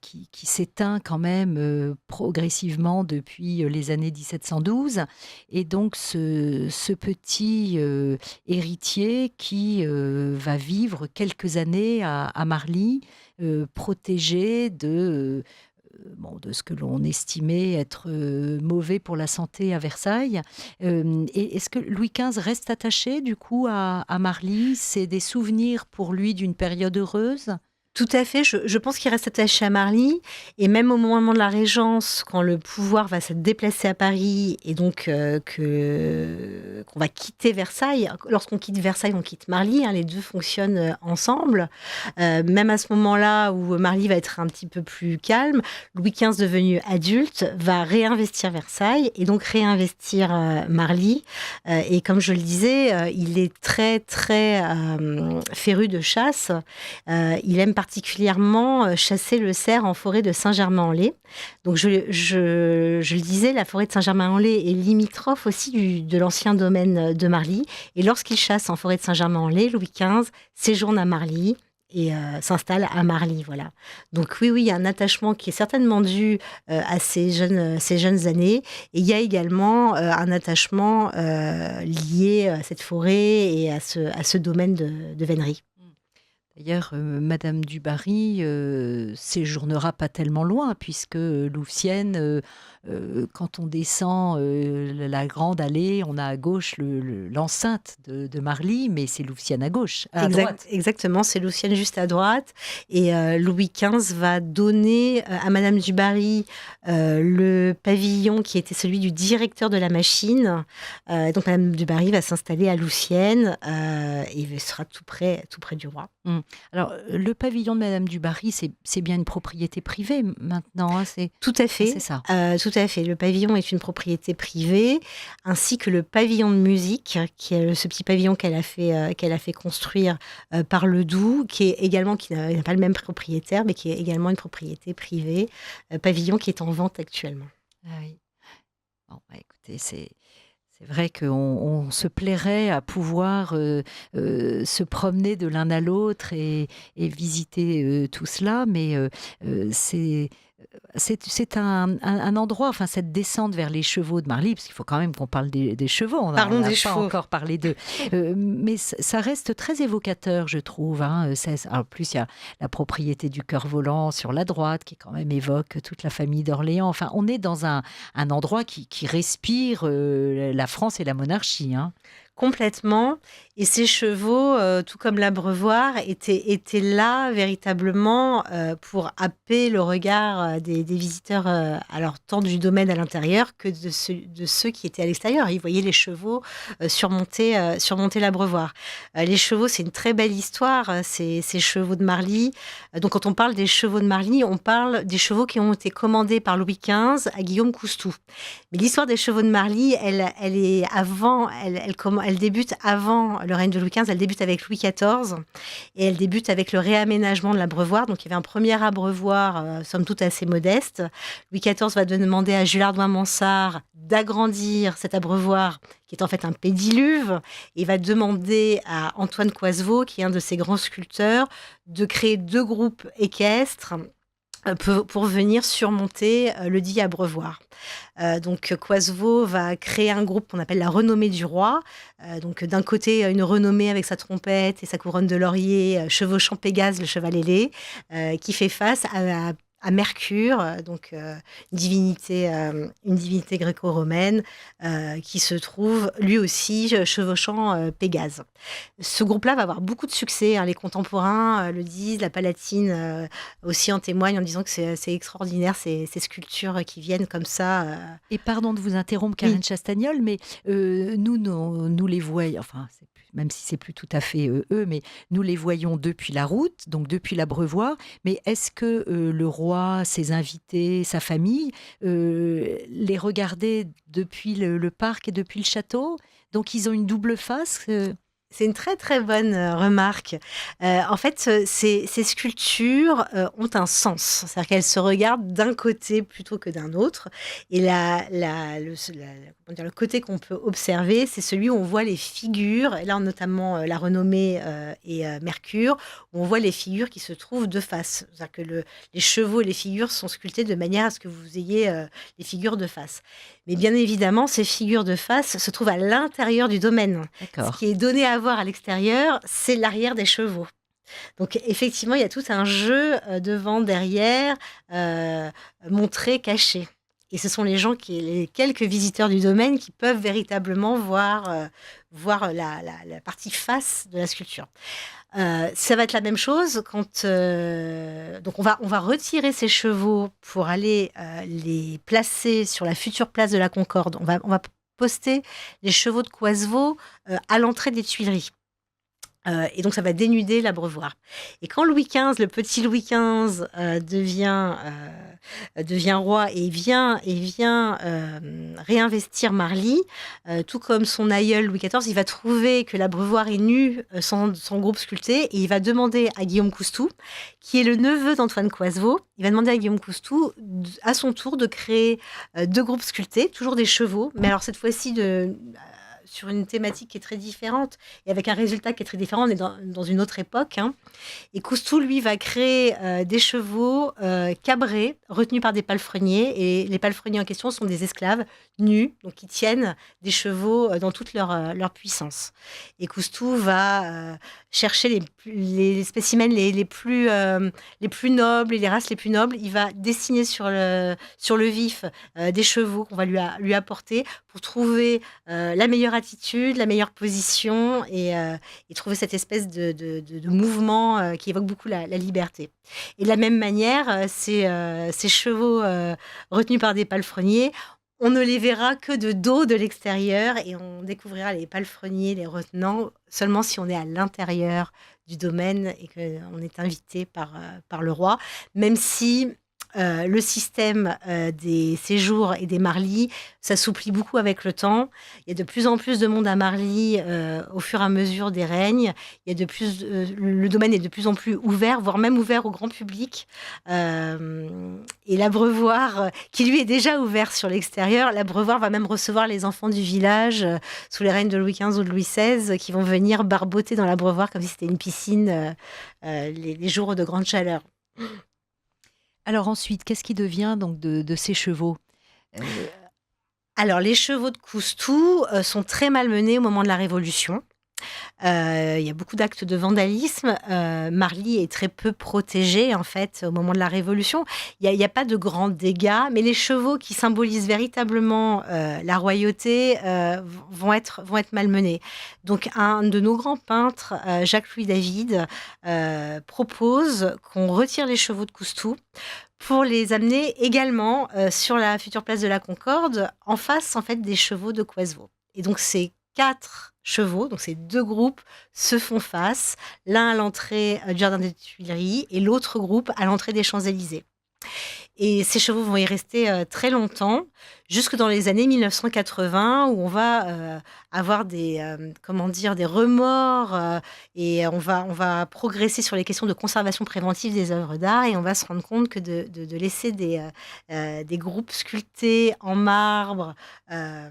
qui s'éteint quand même progressivement depuis les années 1712. Et donc, ce petit héritier qui va vivre quelques années à Marly, protégé de ce que l'on estimait être mauvais pour la santé à Versailles. Et est-ce que Louis XV reste attaché du coup à Marly? C'est des souvenirs pour lui d'une période heureuse? Tout à fait, je pense qu'il reste attaché à Marly et même au moment de la Régence, quand le pouvoir va se déplacer à Paris et donc qu'on va quitter Versailles. Lorsqu'on quitte Versailles, on quitte Marly, hein, les 2 fonctionnent, ensemble. Même à ce moment-là où Marly va être un petit peu plus calme, Louis XV devenu adulte va réinvestir Versailles et donc réinvestir, Marly. Et comme je le disais, il est très, très, féru de chasse. Il aime particulièrement chasser le cerf en forêt de Saint-Germain-en-Laye. Donc je le disais, la forêt de Saint-Germain-en-Laye est limitrophe aussi de l'ancien domaine de Marly. Et lorsqu'il chasse en forêt de Saint-Germain-en-Laye, Louis XV séjourne à Marly et s'installe à Marly. Voilà. Donc oui, il y a un attachement qui est certainement dû à ces jeunes années. Et il y a également un attachement lié à cette forêt et à ce domaine de vénerie. D'ailleurs, Madame du Barry séjournera pas tellement loin, puisque Louvciennes, quand on descend la grande allée, on a à gauche l'enceinte de Marly, mais c'est Louvciennes à gauche, à droite. Exactement, c'est Louvciennes juste à droite. Et Louis XV va donner à Madame du Barry le pavillon qui était celui du directeur de la machine. Donc Madame du Barry va s'installer à Louvciennes et il sera tout près du roi. Alors, le pavillon de Madame du Barry, c'est bien une propriété privée maintenant, hein, Tout à fait. c'est ça. Tout à fait. Le pavillon est une propriété privée, ainsi que le pavillon de musique, qui est ce petit pavillon qu'elle a fait construire par Ledoux, qui n'a pas le même propriétaire, mais qui est également une propriété privée, pavillon qui est en vente actuellement. Ah oui. Bon, écoutez, c'est vrai qu'on se plairait à pouvoir se promener de l'un à l'autre et visiter tout cela, mais c'est un endroit, enfin cette descente vers les chevaux de Marly, parce qu'il faut quand même qu'on parle des chevaux, on Parlons n'a des pas chevaux. encore parlé d'eux. Mais ça reste très évocateur, je trouve. Hein. En plus, il y a la propriété du cœur volant sur la droite, qui quand même évoque toute la famille d'Orléans. Enfin, on est dans un endroit qui respire la France et la monarchie. Hein. Complètement. Et ces chevaux, tout comme l'abreuvoir, étaient là véritablement pour happer le regard des visiteurs, alors tant du domaine à l'intérieur que de ceux qui étaient à l'extérieur. Ils voyaient les chevaux surmonter l'abreuvoir. Les chevaux, c'est une très belle histoire, ces chevaux de Marly. Donc quand on parle des chevaux de Marly, on parle des chevaux qui ont été commandés par Louis XV à Guillaume Coustou. Mais l'histoire des chevaux de Marly, elle est avant, elle débute avant le règne de Louis XV, elle débute avec Louis XIV et elle débute avec le réaménagement de l'abreuvoir. Donc il y avait un premier abreuvoir, somme toute assez modeste. Louis XIV va demander à Jules Hardouin-Mansart d'agrandir cet abreuvoir qui est en fait un pédiluve, et va demander à Antoine Coisevaux, qui est un de ses grands sculpteurs, de créer 2 groupes équestres pour venir surmonter le dit abreuvoir. Donc Coisevaux va créer un groupe qu'on appelle la Renommée du Roi. Donc d'un côté, une renommée avec sa trompette et sa couronne de laurier, chevauchant Pégase, le cheval ailé, qui fait face à Mercure, donc une divinité gréco-romaine qui se trouve lui aussi chevauchant Pégase. Ce groupe-là va avoir beaucoup de succès, hein, les contemporains le disent, la Palatine aussi en témoigne en disant que c'est extraordinaire ces sculptures qui viennent comme ça. Et pardon de vous interrompre, Karen Oui. Chastagnol, mais nous les voyons, enfin, même si c'est plus tout à fait eux, mais nous les voyons depuis la route, donc depuis l'abreuvoir. Mais est-ce que le roi, ses invités, sa famille, les regardaient depuis le parc et depuis le château? Donc ils ont une double face C'est une très très bonne remarque. En fait, ces sculptures ont un sens. C'est-à-dire qu'elles se regardent d'un côté plutôt que d'un autre. Et le côté qu'on peut observer, c'est celui où on voit les figures, et là notamment la Renommée et Mercure, où on voit les figures qui se trouvent de face. C'est-à-dire que les chevaux et les figures sont sculptés de manière à ce que vous ayez les figures de face. Mais bien évidemment, ces figures de face se trouvent à l'intérieur du domaine. Ce D'accord. qui est donné à voir à l'extérieur, c'est l'arrière des chevaux. Donc effectivement, il y a tout un jeu, devant, derrière, heu, montré, caché. Et ce sont les quelques visiteurs du domaine qui peuvent véritablement voir la partie face de la sculpture. Ça va être la même chose quand, donc on va retirer ces chevaux pour aller, les placer sur la future place de la Concorde. On va poster les chevaux de Coisevaux, à l'entrée des Tuileries. Et donc ça va dénuder l'abreuvoir. Et quand Louis XV, le petit Louis XV, devient roi et vient réinvestir Marly, tout comme son aïeul Louis XIV, il va trouver que l'abreuvoir est nu, sans groupe sculpté, et il va demander à Guillaume Coustou, qui est le neveu d'Antoine Coisevaux, il va demander à Guillaume Coustou, à son tour, de créer 2 groupes sculptés, toujours des chevaux, mais alors cette fois-ci sur une thématique qui est très différente et avec un résultat qui est très différent. On est dans une autre époque, hein. Et Coustou, lui, va créer des chevaux cabrés, retenus par des palefreniers. Et les palefreniers en question sont des esclaves nus, donc qui tiennent des chevaux dans toute leur puissance. Et Coustou va chercher les spécimens les plus nobles et les races les plus nobles. Il va dessiner sur le vif des chevaux qu'on va lui apporter pour trouver la meilleure attitude, la meilleure position et trouver cette espèce de mouvement qui évoque beaucoup la liberté. Et de la même manière, ces chevaux retenus par des palefreniers, on ne les verra que de dos, de l'extérieur, et on découvrira les palefreniers, les retenants, seulement si on est à l'intérieur du domaine et qu'on est invité par le roi, même si le système des séjours et des Marly s'assouplit beaucoup avec le temps. Il y a de plus en plus de monde à Marly au fur et à mesure des règnes. Le domaine est de plus en plus ouvert, voire même ouvert au grand public. Et l'abreuvoir, qui lui est déjà ouvert sur l'extérieur, l'abreuvoir va même recevoir les enfants du village sous les règnes de Louis XV ou de Louis XVI, qui vont venir barboter dans l'abreuvoir comme si c'était une piscine les jours de grande chaleur. Alors ensuite, qu'est-ce qui devient donc de ces chevaux? Euh, Alors, les chevaux de Coustou sont très malmenés au moment de la Révolution. Il y a beaucoup d'actes de vandalisme. Marly est très peu protégée, en fait, au moment de la Révolution. Il y a pas de grands dégâts, mais les chevaux qui symbolisent véritablement la royauté vont être malmenés. Donc, un de nos grands peintres, Jacques-Louis David, propose qu'on retire les chevaux de Coustou pour les amener également sur la future place de la Concorde, en face, en fait, des chevaux de Coisevaux. Et donc, ces 4 chevaux, donc ces 2 groupes, se font face, l'un à l'entrée du jardin des Tuileries et l'autre groupe à l'entrée des Champs-Élysées. Et ces chevaux vont y rester très longtemps, jusque dans les années 1980, où on va avoir des remords, et on va progresser sur les questions de conservation préventive des œuvres d'art, et on va se rendre compte que de laisser des groupes sculptés en marbre à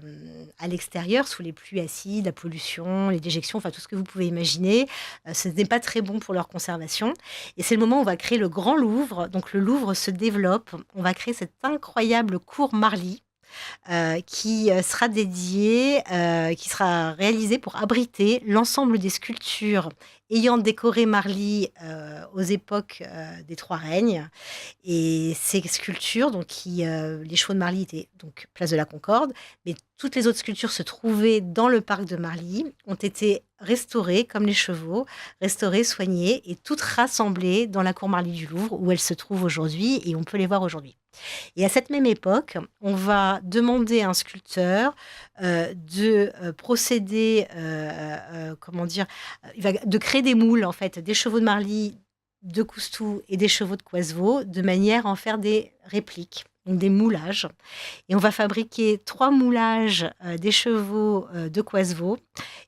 l'extérieur, sous les pluies acides, la pollution, les déjections, enfin tout ce que vous pouvez imaginer, ce n'est pas très bon pour leur conservation. Et c'est le moment où on va créer le Grand Louvre. Donc le Louvre se développe. On va créer cette incroyable cour Marly qui sera réalisée pour abriter l'ensemble des sculptures ayant décoré Marly aux époques des Trois Règnes. Et ces sculptures, les chevaux de Marly étaient donc place de la Concorde, mais toutes les autres sculptures se trouvaient dans le parc de Marly, ont été restaurées comme les chevaux, restaurées, soignées et toutes rassemblées dans la cour Marly du Louvre, où elles se trouvent aujourd'hui et on peut les voir aujourd'hui. Et à cette même époque, on va demander à un sculpteur de procéder, de créer des moules, en fait, des chevaux de Marly, de Coustou et des chevaux de Coisevaux, de manière à en faire des répliques, donc des moulages. Et on va fabriquer 3 moulages des chevaux de Coisevaux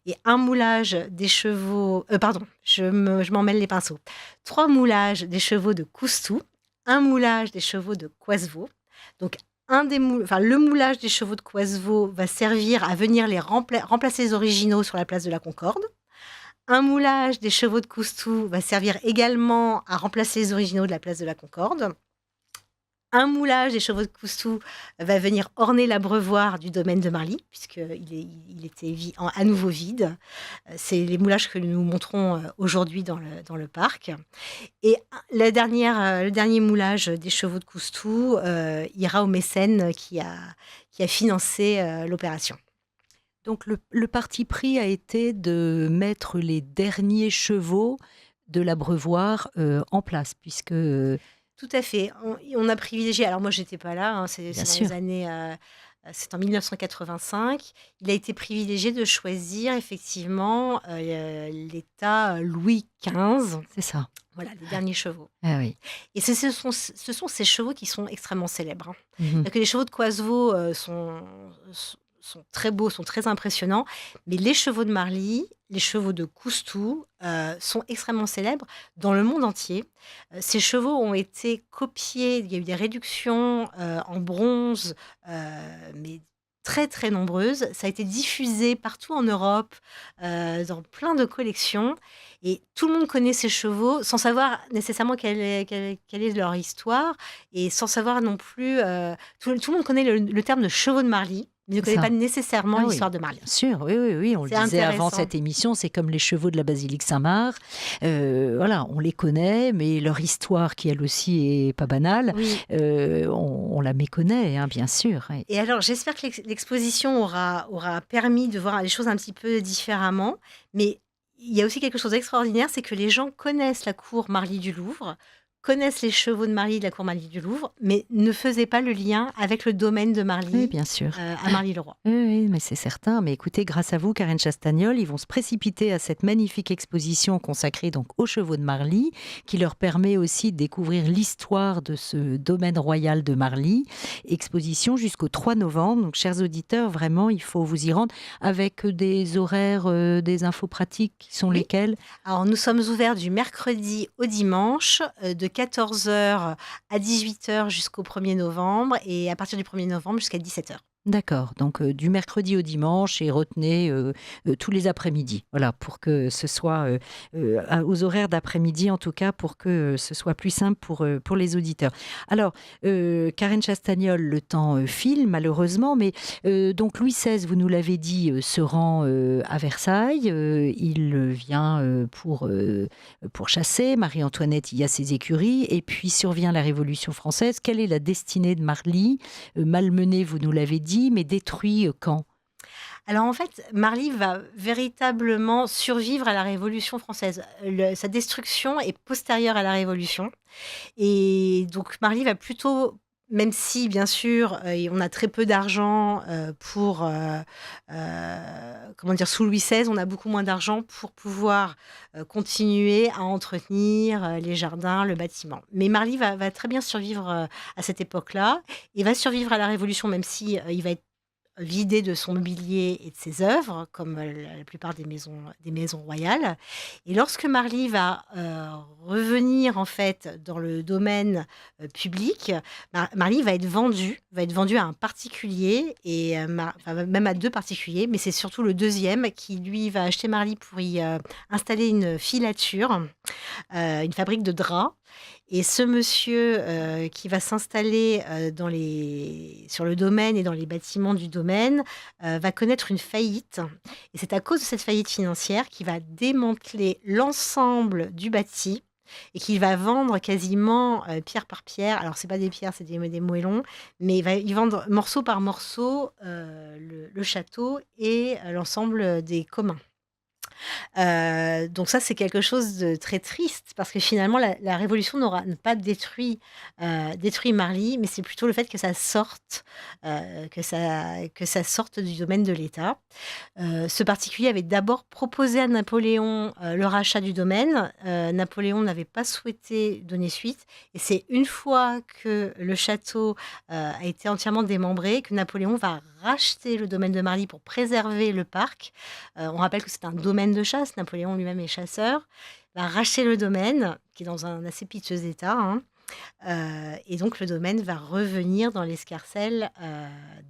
et un moulage des chevaux. Pardon, je m'en mêle les pinceaux. 3 moulages des chevaux de Coustou, un moulage des chevaux de Coisevaux. Donc, le moulage des chevaux de Coisevaux va servir à venir remplacer les originaux sur la place de la Concorde. Un moulage des chevaux de Coustou va servir également à remplacer les originaux de la place de la Concorde. un moulage des chevaux de Coustou va venir orner l'abreuvoir du domaine de Marly, puisqu'il était à nouveau vide. C'est les moulages que nous montrons aujourd'hui dans le parc. Et le dernier moulage des chevaux de Coustou ira au mécène qui a financé l'opération. Donc le parti pris a été de mettre les derniers chevaux de l'abreuvoir en place, puisque, Tout à fait. On a privilégié, alors moi j'étais pas là, hein, bien c'est dans les sûr, années, c'est en 1985. Il a été privilégié de choisir effectivement l'état Louis XV, c'est ça. voilà, les derniers chevaux. Ah oui. Et ce sont ces chevaux qui sont extrêmement célèbres, hein. Mmh. C'est-à-dire que les chevaux de Coisevaux sont très beaux, sont très impressionnants, mais les chevaux de Marly, les chevaux de Coustou sont extrêmement célèbres dans le monde entier. Ces chevaux ont été copiés, il y a eu des réductions en bronze, mais très très nombreuses. Ça a été diffusé partout en Europe, dans plein de collections. Et tout le monde connaît ces chevaux sans savoir nécessairement quelle est leur histoire et sans savoir non plus. Tout le monde connaît le terme de chevaux de Marly, mais ne C'est connaît ça. pas nécessairement Ah oui, l'histoire de Marly. bien sûr, oui, oui, oui, on le C'est disait avant intéressant. cette émission, c'est comme les chevaux de la basilique Saint-Marc. Voilà, on les connaît, mais leur histoire, qui elle aussi est pas banale, Oui. on la méconnaît, hein, bien sûr. Ouais. Et alors, j'espère que l'exposition aura permis de voir les choses un petit peu différemment. Mais il y a aussi quelque chose d'extraordinaire, c'est que les gens connaissent la cour Marly du Louvre, connaissent les chevaux de Marly de la cour Marly du Louvre, mais ne faisaient pas le lien avec le domaine de Oui, Marly bien sûr. à Marly-le-Roi. Oui, oui, mais c'est certain. Mais écoutez, grâce à vous, Karine Chastagnol, ils vont se précipiter à cette magnifique exposition consacrée donc aux chevaux de Marly, qui leur permet aussi de découvrir l'histoire de ce domaine royal de Marly. Exposition jusqu'au 3 novembre. Donc, chers auditeurs, vraiment, il faut vous y rendre avec des horaires, des infos pratiques qui sont Oui. lesquels? Alors, nous sommes ouverts du mercredi au dimanche, de 14h à 18h jusqu'au 1er novembre et à partir du 1er novembre jusqu'à 17h. D'accord, donc du mercredi au dimanche et retenez tous les après-midi. Voilà, pour que ce soit aux horaires d'après-midi en tout cas, pour que ce soit plus simple pour les auditeurs. Alors, Karine Chastagnol, le temps file malheureusement, mais donc Louis XVI, vous nous l'avez dit, se rend à Versailles. Il vient pour chasser. Marie-Antoinette y a ses écuries. Et puis survient la Révolution française. Quelle est la destinée de Marly? Malmené, vous nous l'avez dit, mais détruit quand? Alors en fait, Marly va véritablement survivre à la Révolution française. Sa destruction est postérieure à la Révolution et donc Marly va plutôt, même si bien sûr, on a très peu d'argent, comment dire? Sous Louis XVI, on a beaucoup moins d'argent pour pouvoir, continuer à entretenir, les jardins, le bâtiment. Mais Marly va très bien survivre, à cette époque-là et va survivre à la Révolution, même si, il va être vidé de son mobilier et de ses œuvres, comme la plupart des maisons royales. Et lorsque Marly va revenir en fait dans le domaine public, Marly va être vendu à un particulier et enfin, même à deux particuliers, mais c'est surtout le deuxième qui lui va acheter Marly pour y installer une filature, une fabrique de draps. Et ce monsieur, qui va s'installer, sur le domaine et dans les bâtiments du domaine, va connaître une faillite et c'est à cause de cette faillite financière qu'il va démanteler l'ensemble du bâti et qu'il va vendre quasiment, pierre par pierre. Alors c'est pas des pierres, c'est des moellons, mais il va y vendre morceau par morceau, le château et l'ensemble des communs. Donc ça, c'est quelque chose de très triste parce que finalement la révolution n'a pas détruit Marly, mais c'est plutôt le fait que ça sorte du domaine de l'État. Ce particulier avait d'abord proposé à Napoléon, le rachat du domaine. Napoléon n'avait pas souhaité donner suite et c'est une fois que le château, a été entièrement démembré que Napoléon va racheter le domaine de Marly pour préserver le parc. On rappelle que c'est un domaine de chasse, Napoléon lui-même est chasseur. Il va racheter le domaine, qui est dans un assez piteux état, hein, et donc le domaine va revenir dans l'escarcelle,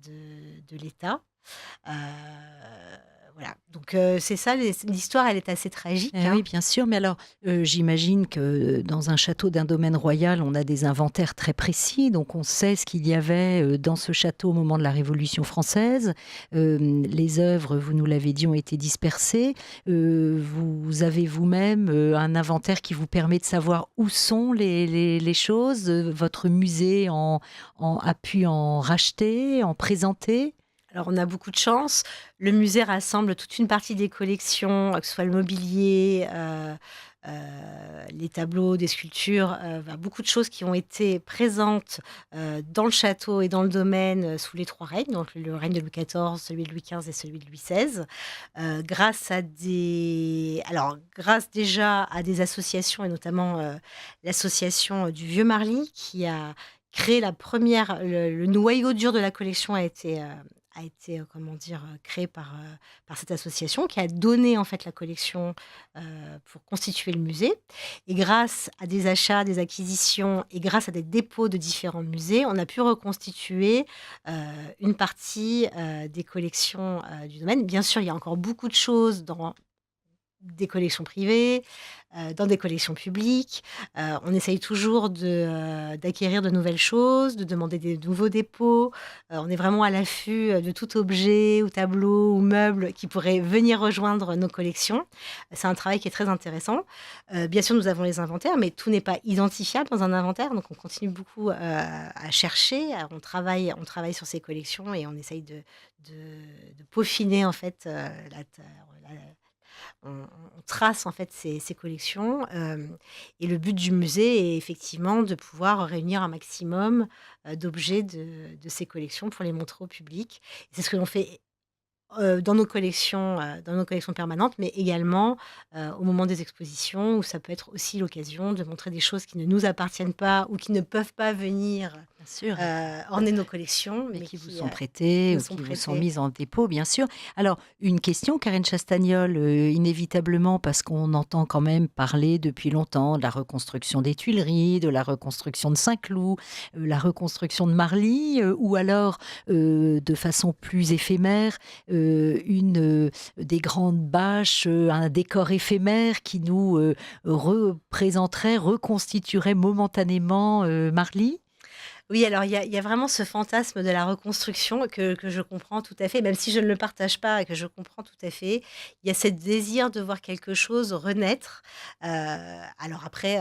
de l'État. Heu, Voilà, donc c'est ça, l'histoire, elle est assez tragique, Eh hein. oui, bien sûr, mais alors, j'imagine que dans un château d'un domaine royal, on a des inventaires très précis, donc on sait ce qu'il y avait, dans ce château au moment de la Révolution française. Les œuvres, vous nous l'avez dit, ont été dispersées. Vous avez vous-même, un inventaire qui vous permet de savoir où sont les choses? Votre musée a pu en racheter, en présenter? Alors, on a beaucoup de chance. Le musée rassemble toute une partie des collections, que ce soit le mobilier, les tableaux, des sculptures, beaucoup de choses qui ont été présentes, dans le château et dans le domaine, sous les 3 règnes, donc le règne de Louis XIV, celui de Louis XV et celui de Louis XVI. Grâce déjà à des associations et notamment, l'association, du Vieux Marly qui a créé la première le noyau dur de la collection comment dire, créé par cette association qui a donné en fait la collection, heu, pour constituer le musée et grâce à des achats, des acquisitions et grâce à des dépôts de différents musées, on a pu reconstituer, heu, une partie, des collections, du domaine. Bien sûr, il y a encore beaucoup de choses dans des collections privées, dans des collections publiques. On essaye toujours d'acquérir de nouvelles choses, de demander des nouveaux dépôts. On est vraiment à l'affût, de tout objet ou tableau ou meuble qui pourrait venir rejoindre nos collections. C'est un travail qui est très intéressant. Bien sûr, nous avons les inventaires, mais tout n'est pas identifiable dans un inventaire, donc on continue beaucoup, à chercher. On travaille sur ces collections et on essaye de peaufiner en fait, la on trace en fait ces collections, et le but du musée est effectivement de pouvoir réunir un maximum, d'objets de ces collections pour les montrer au public. C'est ce que l'on fait, dans nos collections permanentes, mais également, au moment des expositions où ça peut être aussi l'occasion de montrer des choses qui ne nous appartiennent pas ou qui ne peuvent pas venir, Bien sûr. orner nos collections, Mais mais qui vous qui, sont prêtés nous ou sont qui vous sont prêtées. mises en dépôt, bien sûr. Alors, une question, Karine Chastagnol, inévitablement, parce qu'on entend quand même parler depuis longtemps de la reconstruction des Tuileries, de la reconstruction de Saint-Cloud, la reconstruction de Marly, ou alors, de façon plus éphémère, des grandes bâches, un décor éphémère qui nous représenterait, reconstituerait momentanément Marly. Oui, alors il y a vraiment ce fantasme de la reconstruction que je comprends tout à fait, même si je ne le partage pas et que je comprends tout à fait. Il y a ce désir de voir quelque chose renaître. Alors après,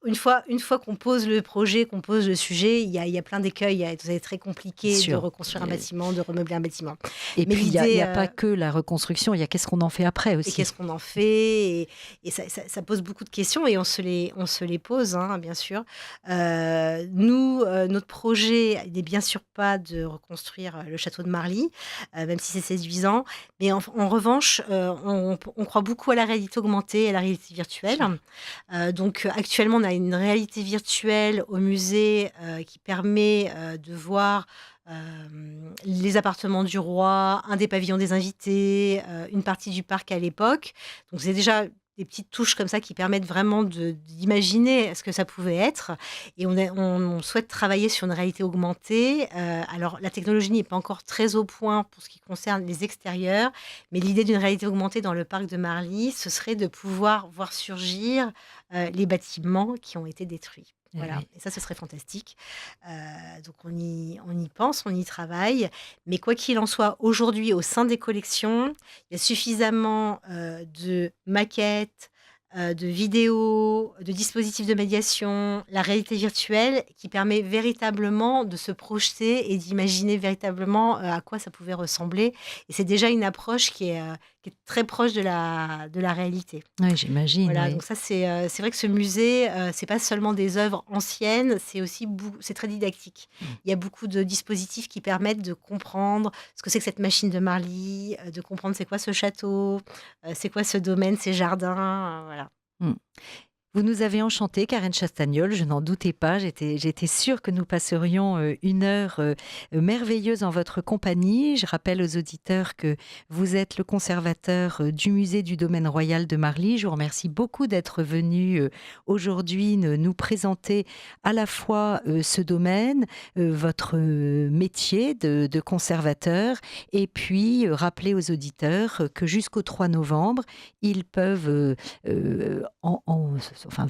une fois qu'on pose le projet, qu'on pose le sujet, il y a plein d'écueils. C'est très Bien compliqué de sûr. reconstruire un bâtiment, de remeubler un bâtiment. Et Mais puis il y l'idée, a pas que la reconstruction, il y a qu'est-ce qu'on en fait après et aussi. qu'est-ce qu'on en fait? Et ça pose beaucoup de questions et on se les pose, hein, bien sûr. Nous, notre projet n'est bien sûr pas de reconstruire, le château de Marly, même si c'est séduisant. Mais en revanche, on croit beaucoup à la réalité augmentée et à la réalité virtuelle. Sûr. Donc, actuellement, on a une réalité virtuelle au musée, qui permet, de voir, les appartements du roi, un des pavillons des invités, une partie du parc à l'époque. Donc c'est déjà des petites touches comme ça qui permettent vraiment d'imaginer ce que ça pouvait être et on souhaite travailler sur une réalité augmentée. Alors la technologie n'est pas encore très au point pour ce qui concerne les extérieurs, mais l'idée d'une réalité augmentée dans le parc de Marly, ce serait de pouvoir voir surgir, les bâtiments qui ont été détruits. Eh Voilà oui. et ça, ce serait fantastique. Donc on y pense, on y travaille, mais quoi qu'il en soit, aujourd'hui, au sein des collections, il y a suffisamment, de maquettes, de vidéos, de dispositifs de médiation, la réalité virtuelle qui permet véritablement de se projeter et d'imaginer véritablement, à quoi ça pouvait ressembler et c'est déjà une approche qui est très proche de la réalité. Ouais, j'imagine, Voilà, oui. donc ça c'est vrai que ce musée, c'est pas seulement des œuvres anciennes, c'est très didactique. Mmh. Il y a beaucoup de dispositifs qui permettent de comprendre ce que c'est que cette machine de Marly, de comprendre c'est quoi ce château, c'est quoi ce domaine, ces jardins, voilà. Mmh. Vous nous avez enchanté, Karen Chastagnol, je n'en doutais pas. J'étais sûre que nous passerions une heure merveilleuse en votre compagnie. Je rappelle aux auditeurs que vous êtes le conservateur du musée du domaine royal de Marly. Je vous remercie beaucoup d'être venu aujourd'hui nous présenter à la fois ce domaine, votre métier de conservateur, et puis rappeler aux auditeurs que jusqu'au 3 novembre, ils peuvent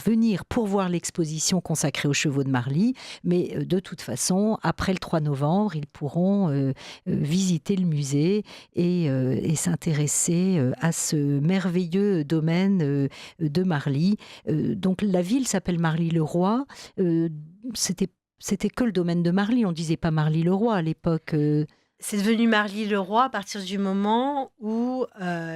venir pour voir l'exposition consacrée aux chevaux de Marly, mais de toute façon, après le 3 novembre, ils pourront visiter le musée et s'intéresser à ce merveilleux domaine de Marly. Donc la ville s'appelle Marly-le-Roi. C'était que le domaine de Marly, on disait pas Marly-le-Roi à l'époque. C'est devenu Marly-le-Roi à partir du moment où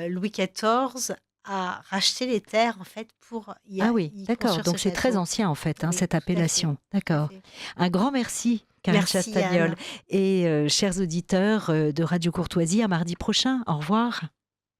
Louis XIV a racheté les terres en fait pour Ah oui, d'accord. construire Donc ce c'est très château. ancien en fait, Oui, cette tout à fait, appellation. tout à D'accord. fait. Un grand merci, Karen Merci, Chastagnol. Anne. Et chers auditeurs de Radio Courtoisie, à mardi prochain. Au revoir.